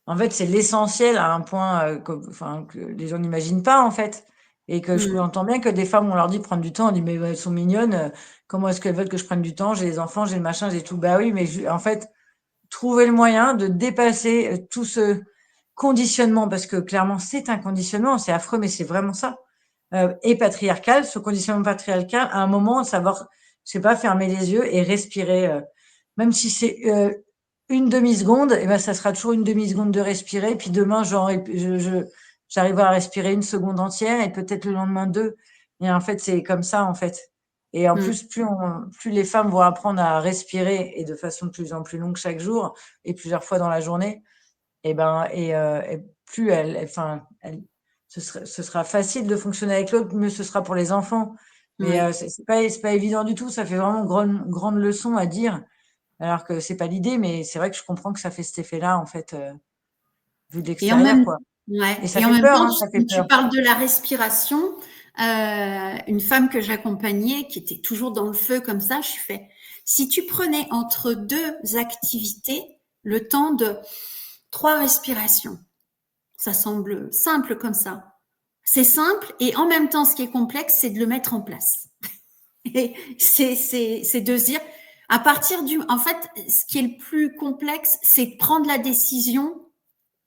en fait, c'est l'essentiel à un point enfin, que les gens n'imaginent pas, en fait. Et que je Mm. entends bien que des femmes, on leur dit prendre du temps, on dit, mais elles sont mignonnes, comment est-ce qu'elles veulent que je prenne du temps? J'ai les enfants, j'ai le machin, j'ai tout. Bah oui, mais en fait, trouver le moyen de dépasser tout ce conditionnement, parce que clairement, c'est un conditionnement, c'est affreux, mais c'est vraiment ça. Et patriarcal, ce conditionnement patriarcal, à un moment, savoir, je sais pas, fermer les yeux et respirer, même si c'est une demi-seconde, et ben ça sera toujours une demi-seconde de respirer. Puis demain, j'arriverai à respirer une seconde entière et peut-être le lendemain deux. Et en fait, c'est comme ça, en fait. Et en Mm. plus, plus les femmes vont apprendre à respirer et de façon de plus en plus longue chaque jour et plusieurs fois dans la journée, et plus enfin, ce sera facile de fonctionner avec l'autre, mieux ce sera pour les enfants. Mais Oui. c'est pas évident du tout. Ça fait vraiment grande leçon à dire, alors que c'est pas l'idée. Mais c'est vrai que je comprends que ça fait cet effet-là, en fait, vu de Et en l'extérieur, même, quoi. ouais. Et ça Et en fait même peur, temps, hein, ça fait tu peur. parles de la respiration. Une femme que j'accompagnais, qui était toujours dans le feu comme ça, je fais, si tu prenais entre deux activités le temps de 3 respirations, ça semble simple comme ça. C'est simple et en même temps, ce qui est complexe, c'est de le mettre en place. Et c'est de se dire, à partir en fait, ce qui est le plus complexe, c'est de prendre la décision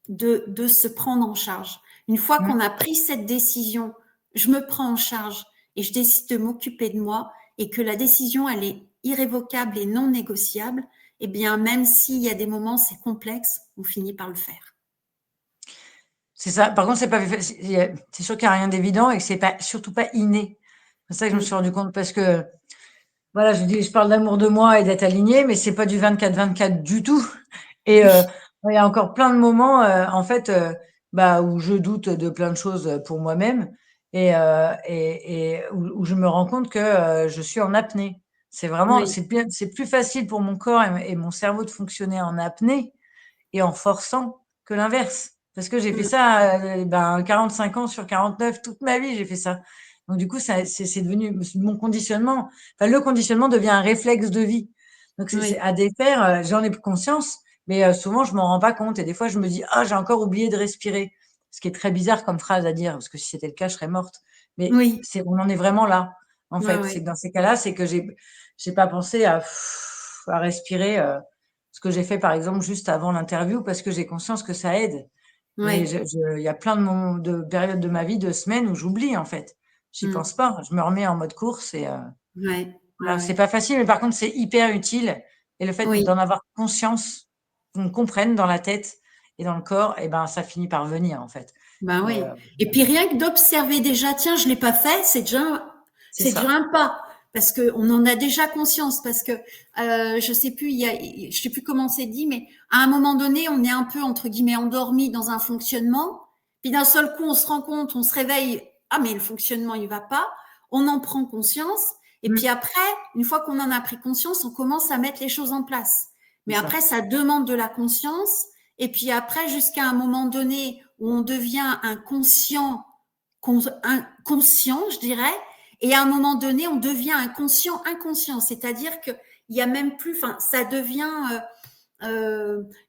de se prendre en charge. Une fois Mm. qu'on a pris cette décision, je me prends en charge et je décide de m'occuper de moi et que la décision, elle est irrévocable et non négociable, eh bien, même s'il y a des moments, c'est complexe, on finit par le faire. C'est ça. Par contre, c'est sûr qu'il n'y a rien d'évident et que c'est pas, surtout pas inné. C'est ça que je me suis Mm. rendu compte parce que, voilà, je parle d'amour de moi et d'être aligné, mais c'est pas du 24-24 du tout. Et Oui. il y a encore plein de moments, en fait, où je doute de plein de choses pour moi-même. et où je me rends compte que je suis en apnée. C'est vraiment, oui, c'est plus facile pour mon corps et mon cerveau de fonctionner en apnée et en forçant que l'inverse. Parce que j'ai fait mmh, ça, 45 ans sur 49, toute ma vie, j'ai fait ça. Donc, du coup, c'est devenu mon conditionnement. Enfin, le conditionnement devient un réflexe de vie. Donc, c'est oui, à défaire, j'en ai conscience, mais souvent, je m'en rends pas compte. Et des fois, je me dis, ah, j'ai encore oublié de respirer. Ce qui est très bizarre comme phrase à dire, parce que si c'était le cas, je serais morte. Mais oui, on en est vraiment là, en ouais, fait. C'est ouais, que dans ces cas-là, c'est que j'ai pas pensé à respirer, ce que j'ai fait, par exemple, juste avant l'interview, parce que j'ai conscience que ça aide. Mais ouais, il y a plein de moments, de périodes de ma vie, de semaines où j'oublie, en fait. J'y mmh, pense pas. Je me remets en mode course et ouais, ouais, voilà, c'est ouais, pas facile, mais par contre, c'est hyper utile. Et le fait oui. d'en avoir conscience, qu'on comprenne dans la tête et dans le corps, et ben, ça finit par venir, en fait. Ben Et oui. Et puis rien que d'observer déjà, tiens, je l'ai pas fait, c'est c'est déjà ça. un pas. Parce que on en a déjà conscience. Parce que je sais plus, je sais plus comment c'est dit, mais à un moment donné, on est un peu entre guillemets endormi dans un fonctionnement. Puis d'un seul coup, on se rend compte, on se réveille, ah mais le fonctionnement il va pas. On en prend conscience. Et Mmh, puis après, une fois qu'on en a pris conscience, on commence à mettre les choses en place. c'est Mais ça. après, ça demande de la conscience. Et puis après, jusqu'à un moment donné où on devient inconscient, je dirais, et à un moment donné, on devient inconscient, c'est-à-dire que il y a même plus, enfin, ça devient.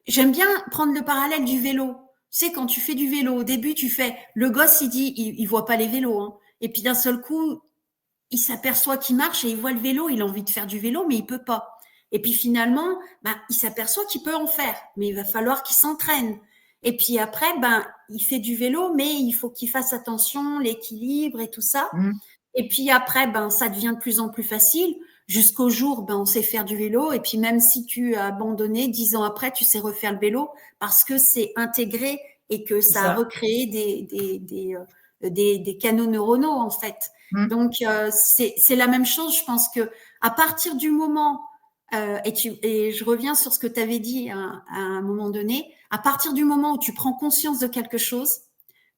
J'aime bien prendre le parallèle du vélo. Tu sais, quand tu fais du vélo, au début, tu fais, le gosse, il dit, il voit pas les vélos, hein. Et puis d'un seul coup, il s'aperçoit qu'il marche et il voit le vélo, il a envie de faire du vélo, mais il peut pas. Et puis finalement, ben, il s'aperçoit qu'il peut en faire, mais il va falloir qu'il s'entraîne. Et puis après, ben, il fait du vélo, mais il faut qu'il fasse attention, l'équilibre et tout ça. Mmh, Et puis après, ben, ça devient de plus en plus facile jusqu'au jour, ben, on sait faire du vélo. Et puis même si tu as abandonné, 10 ans après, tu sais refaire le vélo parce que c'est intégré et que c'est ça a ça. recréé des canaux neuronaux en fait. Mmh, Donc c'est la même chose. Je pense que à partir du moment et je reviens sur ce que tu avais dit à un moment donné, à partir du moment où tu prends conscience de quelque chose,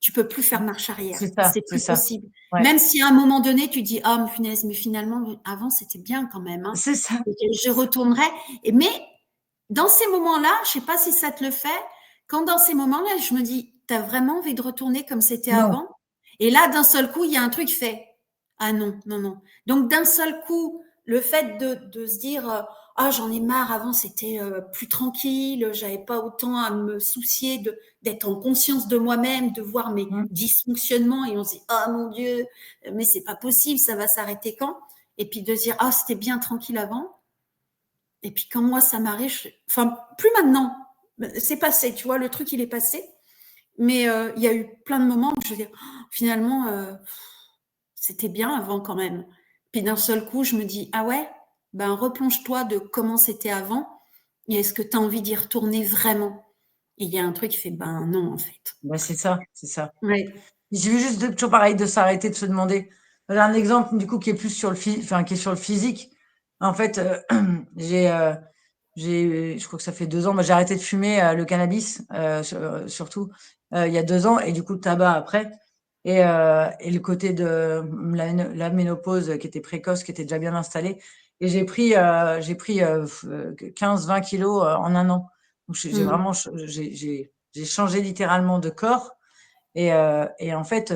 tu peux plus faire marche arrière. c'est ça, C'est c'est plus ça. possible. Ouais, Même si à un moment donné, tu dis, ah, oh, punaise, mais finalement, avant, c'était bien quand même, hein. c'est ça. Et je retournerai. Mais dans ces moments-là, je sais pas si ça te le fait, quand dans ces moments-là, je me dis, tu as vraiment envie de retourner comme c'était Non, avant? Et là, d'un seul coup, il y a un truc qui fait, ah non, non, non. Donc, d'un seul coup, le fait de se dire, ah, j'en ai marre, avant, c'était plus tranquille, j'avais pas autant à me soucier d'être en conscience de moi-même, de voir mes mmh, dysfonctionnements et on se dit, ah mon Dieu, mais c'est pas possible, ça va s'arrêter quand? Et puis de se dire, ah, c'était bien tranquille avant. Et puis quand moi ça m'arrive, enfin plus maintenant, c'est passé, tu vois, le truc il est passé. Mais il y a eu plein de moments où je veux dire, oh, finalement, c'était bien avant quand même. Puis d'un seul coup, je me dis, ah ouais, ben replonge-toi de comment c'était avant. Et est-ce que tu as envie d'y retourner vraiment? Et il y a un truc qui fait, ben non, en fait. bah, c'est ça, c'est ça. Ouais. J'ai vu juste toujours pareil de s'arrêter, de se demander. J'ai un exemple du coup qui est plus sur enfin qui est sur le physique. En fait, j'ai, je crois que ça fait 2 ans, bah, j'ai arrêté de fumer le cannabis, surtout il y a 2 ans, et du coup le tabac après. Et le côté de la ménopause qui était précoce, qui était déjà bien installée. Et j'ai pris 15-20 kilos en un an. Donc j'ai Mm. vraiment, j'ai changé littéralement de corps. Et en fait,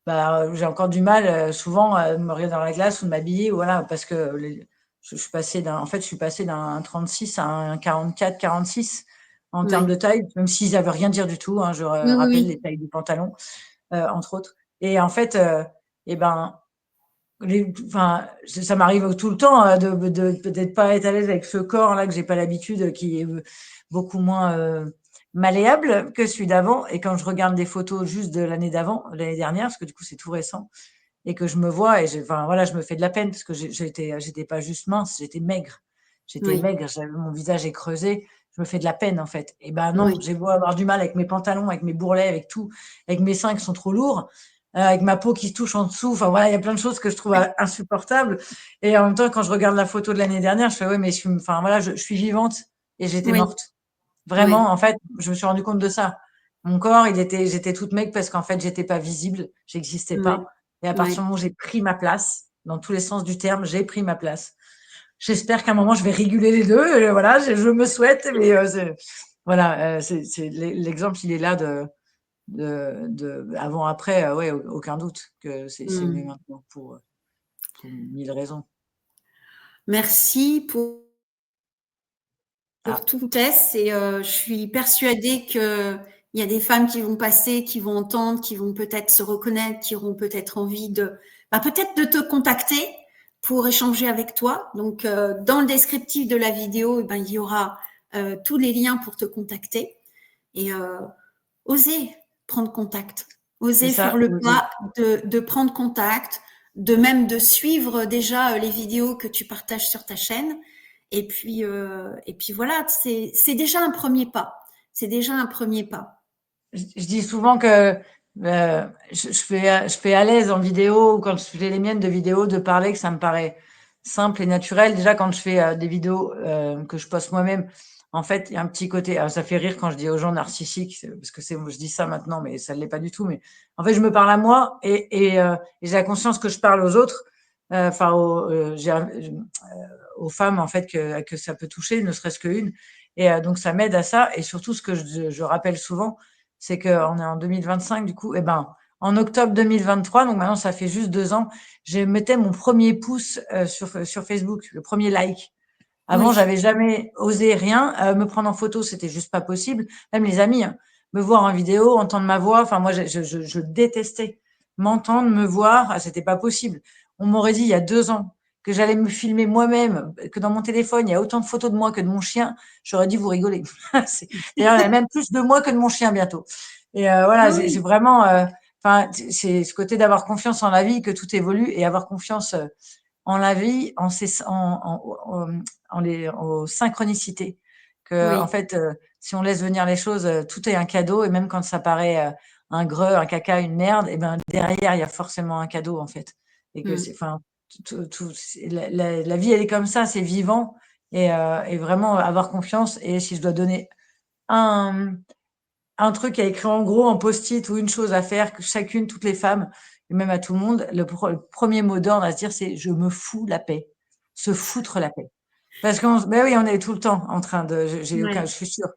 bah, j'ai encore du mal souvent à me regarder dans la glace ou de m'habiller, voilà, parce que je suis passée en fait, je suis passée d'un 36 à un 44-46 en termes Ouais. de taille, même s'ils n'avaient rien dire du tout, hein, je Oui, oui, rappelle les oui. tailles du pantalon, entre autres. Et en fait, et ben, enfin, ça m'arrive tout le temps de peut-être pas être à l'aise avec ce corps-là que j'ai pas l'habitude, qui est beaucoup moins malléable que celui d'avant. Et quand je regarde des photos juste de l'année d'avant, l'année dernière, parce que du coup c'est tout récent, et que je me vois et enfin voilà, je me fais de la peine parce que j'étais pas juste mince, j'étais maigre. J'étais Oui, maigre, mon visage est creusé. Je me fais de la peine en fait. Et ben non, oui, j'ai beau avoir du mal avec mes pantalons, avec mes bourrelets, avec tout, avec mes seins qui sont trop lourds, avec ma peau qui se touche en dessous. Enfin voilà, il y a plein de choses que je trouve insupportables. Et en même temps, quand je regarde la photo de l'année dernière, je fais ouais, mais enfin voilà, je suis vivante et j'étais oui, morte. Vraiment, oui, en fait, je me suis rendu compte de ça. Mon corps, j'étais toute maigre parce qu'en fait, j'étais pas visible, j'existais oui, pas. Et à partir du moment où j'ai pris ma place, dans tous les sens du terme, j'ai pris ma place. J'espère qu'à un moment, je vais réguler les deux. Voilà, je me souhaite, mais voilà, l'exemple, il est là avant, après, ouais, aucun doute que c'est mieux maintenant pour mille raisons. Merci pour Ah, tout test et je suis persuadée qu'il y a des femmes qui vont passer, qui vont entendre, qui vont peut-être se reconnaître, qui auront peut-être envie peut-être de te contacter pour échanger avec toi. Donc, dans le descriptif de la vidéo, il y aura tous les liens pour te contacter et oser prendre contact, c'est oser faire ça, le oser. pas de prendre contact, de suivre déjà les vidéos que tu partages sur ta chaîne. Et puis voilà, c'est déjà un premier pas. C'est déjà un premier pas. Je dis souvent que je fais à l'aise en vidéo ou quand je fais les miennes de vidéos de parler que ça me paraît simple et naturel. Déjà, quand je fais des vidéos que je poste moi-même, en fait, il y a un petit côté. Alors, ça fait rire quand je dis aux gens narcissiques, parce que je dis ça maintenant, mais ça ne l'est pas du tout. Mais en fait, je me parle à moi et j'ai la conscience que je parle aux autres, enfin aux femmes en fait que ça peut toucher, ne serait-ce qu'une. Et donc, ça m'aide à ça. Et surtout, ce que je rappelle souvent, c'est qu'on est en 2025, du coup, en octobre 2023, donc maintenant ça fait juste 2 ans, je mettais mon premier pouce sur Facebook, le premier like. Avant, Oui. j'avais jamais osé rien. Me prendre en photo, c'était juste pas possible. Même les amis, hein, me voir en vidéo, entendre ma voix. Enfin, moi, je détestais m'entendre, me voir. Ah, c'était pas possible. On m'aurait dit il y a 2 ans que j'allais me filmer moi-même, que dans mon téléphone, il y a autant de photos de moi que de mon chien. J'aurais dit, vous rigolez. D'ailleurs, il y a même plus de moi que de mon chien bientôt. Et voilà, j'ai Oui. vraiment, enfin, c'est ce côté d'avoir confiance en la vie, que tout évolue et avoir confiance en la vie, aux synchronicités. Que, en Oui. fait, si on laisse venir les choses, tout est un cadeau. Et même quand ça paraît un greu, un caca, une merde, et ben derrière, il y a forcément un cadeau, en fait. Et que c'est, enfin, la vie, elle est comme ça, c'est vivant. Et vraiment avoir confiance. Et si je dois donner un, un truc à écrire en gros en post-it ou une chose à faire, que chacune, toutes les femmes, et même à tout le monde, le premier mot d'ordre à se dire, c'est je me fous la paix. Se foutre la paix. Parce ben oui, on est tout le temps en train de, je Ouais. suis sûre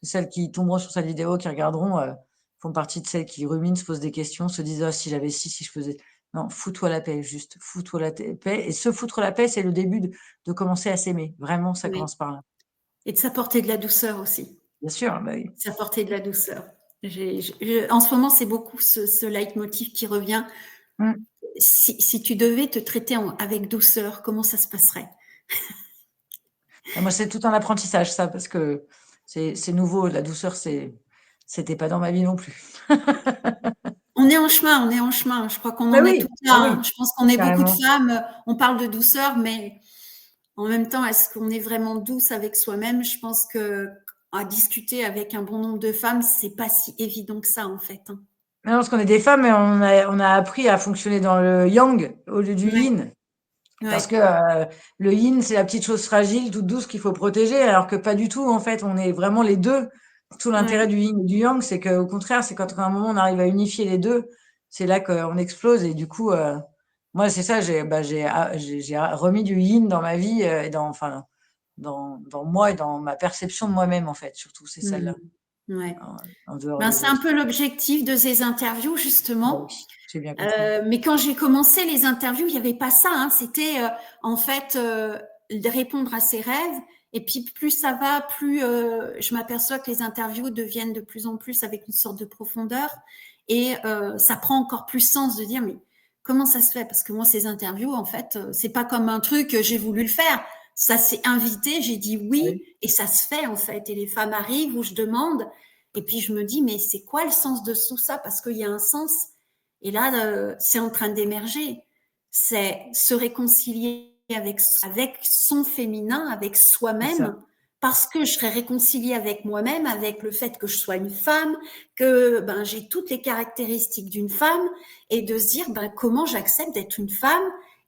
que celles qui tomberont sur cette vidéo, qui regarderont, font partie de celles qui ruminent, se posent des questions, se disent, oh, si j'avais si je faisais. Non, fous-toi la paix, juste, fous-toi la paix. Et se foutre la paix, c'est le début de commencer à s'aimer. Vraiment, ça Oui. commence par là. Et de s'apporter de la douceur aussi. Bien sûr, bah oui. S'apporter de la douceur. En ce moment, c'est beaucoup ce leitmotiv qui revient. Mm. Si tu devais te traiter avec douceur, comment ça se passerait? Et moi, c'est tout un apprentissage, ça, parce que c'est nouveau. La douceur, c'était pas dans ma vie non plus. On est en chemin, on est en chemin. Je crois qu'on Ben en est oui, toutes là, ah hein. oui, Je pense qu'on est beaucoup de carrément. femmes, on parle de douceur, mais en même temps, est-ce qu'on est vraiment douce avec soi-même? Je pense qu'à discuter avec un bon nombre de femmes, c'est pas si évident que ça, en fait, hein. Non, parce qu'on est des femmes et on a appris à fonctionner dans le yang au lieu du Ouais, yin. Parce ouais, que le yin, c'est la petite chose fragile, toute douce qu'il faut protéger, alors que pas du tout, en fait. On est vraiment les deux. Tout l'intérêt ouais. du yin et du yang, c'est qu'au contraire, c'est quand à un moment on arrive à unifier les deux, c'est là qu'on explose. Et du coup, moi, c'est ça, j'ai remis du yin dans ma vie et enfin, dans moi et dans ma perception de moi-même, en fait. Surtout, c'est Mmh. celle-là, Ouais. en dehors Ben, des c'est un autres. peu l'objectif de ces interviews, Bah justement. oui, j'ai bien compris. Mais quand j'ai commencé les interviews, il n'y avait pas ça, hein. C'était en fait de répondre à ses rêves. Et puis plus ça va, plus je m'aperçois que les interviews deviennent de plus en plus avec une sorte de profondeur. Et ça prend encore plus sens de dire mais comment ça se fait? Parce que moi ces interviews, en fait, c'est pas comme un truc j'ai voulu le faire. Ça s'est invité, j'ai dit Ah oui oui, et ça se fait en fait. Et les femmes arrivent où je demande. Et puis je me dis mais c'est quoi le sens de tout ça? Parce qu'il y a un sens. Et là, c'est en train d'émerger. C'est se réconcilier avec son féminin, avec c'est ça, soi-même, parce que je serai réconciliée avec moi-même, avec le fait que je sois une femme, que ben, j'ai toutes les caractéristiques d'une femme, et de se dire ben, comment j'accepte d'être une femme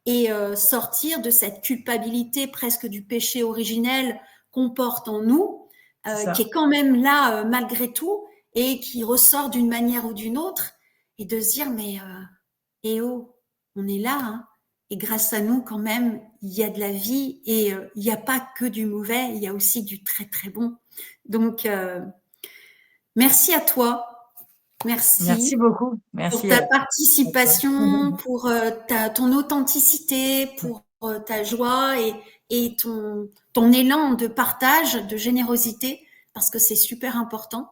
et sortir de cette culpabilité presque du péché originel qu'on porte en nous, c'est qui ça. est quand même là malgré tout et qui ressort d'une manière ou d'une autre et de se dire mais eh oh, on est là, hein, et grâce à nous, quand même, il y a de la vie et il n'y a pas que du mauvais, il y a aussi du très, très bon. Donc, merci à toi. Merci Merci beaucoup. pour Merci ta à toi. participation, pour ton authenticité, pour ta joie et ton élan de partage, de générosité, parce que c'est super important.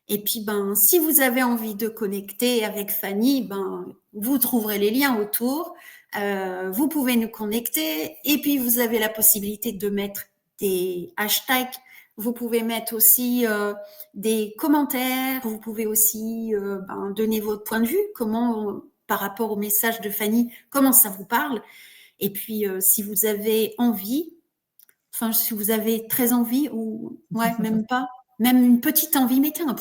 Et puis, ben, si vous avez envie de connecter avec Fanny, ben, vous trouverez les liens autour. Vous pouvez nous connecter. Et puis, vous avez la possibilité de mettre des hashtags. Vous pouvez mettre aussi des commentaires. Vous pouvez aussi ben, donner votre point de vue, comment, par rapport au message de Fanny, comment ça vous parle. Et puis, si vous avez envie, enfin, si vous avez très envie, ou ouais, même pas, même une petite envie, mettez un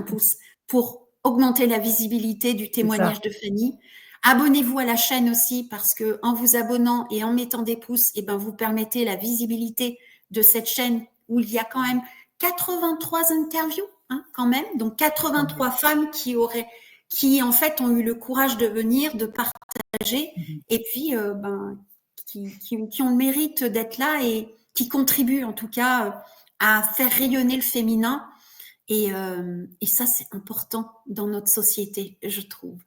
pouce pour augmenter la visibilité du C'est ça. témoignage de Fanny. Abonnez-vous à la chaîne aussi, parce que en vous abonnant et en mettant des pouces, et ben, vous permettez la visibilité de cette chaîne où il y a quand même 83 interviews, hein, quand même, donc 83 femmes qui en fait ont eu le courage de venir, de partager, et puis ben, qui ont le mérite d'être là et qui contribuent en tout cas à faire rayonner le féminin. Et ça, c'est important dans notre société, je trouve.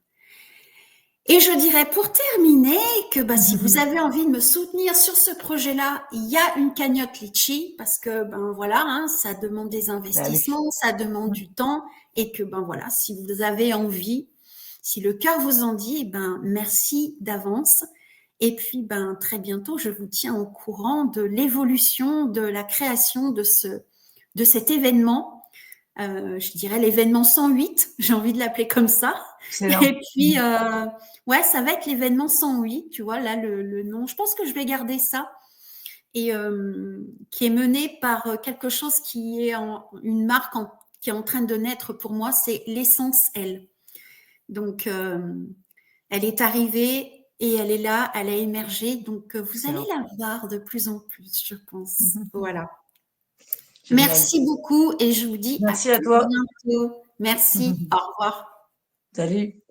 Et je dirais pour terminer que bah, si vous avez envie de me soutenir sur ce projet-là, il y a une cagnotte Litchi parce que ben voilà, hein, ça demande des investissements, ça demande du temps et que ben voilà, si vous avez envie, si le cœur vous en dit, ben merci d'avance. Et puis ben très bientôt, je vous tiens au courant de l'évolution, de la création de cet événement. Je dirais l'événement 108, j'ai envie de l'appeler comme ça. Excellent. Et puis, ouais, ça va être l'événement 108, tu vois, là, le nom. Je pense que je vais garder ça. Et qui est mené par quelque chose qui est une marque qui est en train de naître pour moi, c'est l'essence Elle. Donc, elle est arrivée et elle est là, elle a émergé. Donc, vous allez la voir de plus en plus, je pense. Voilà. Génial. Merci beaucoup et je vous dis Merci à à tout toi. bientôt. Merci. Au revoir. Salut.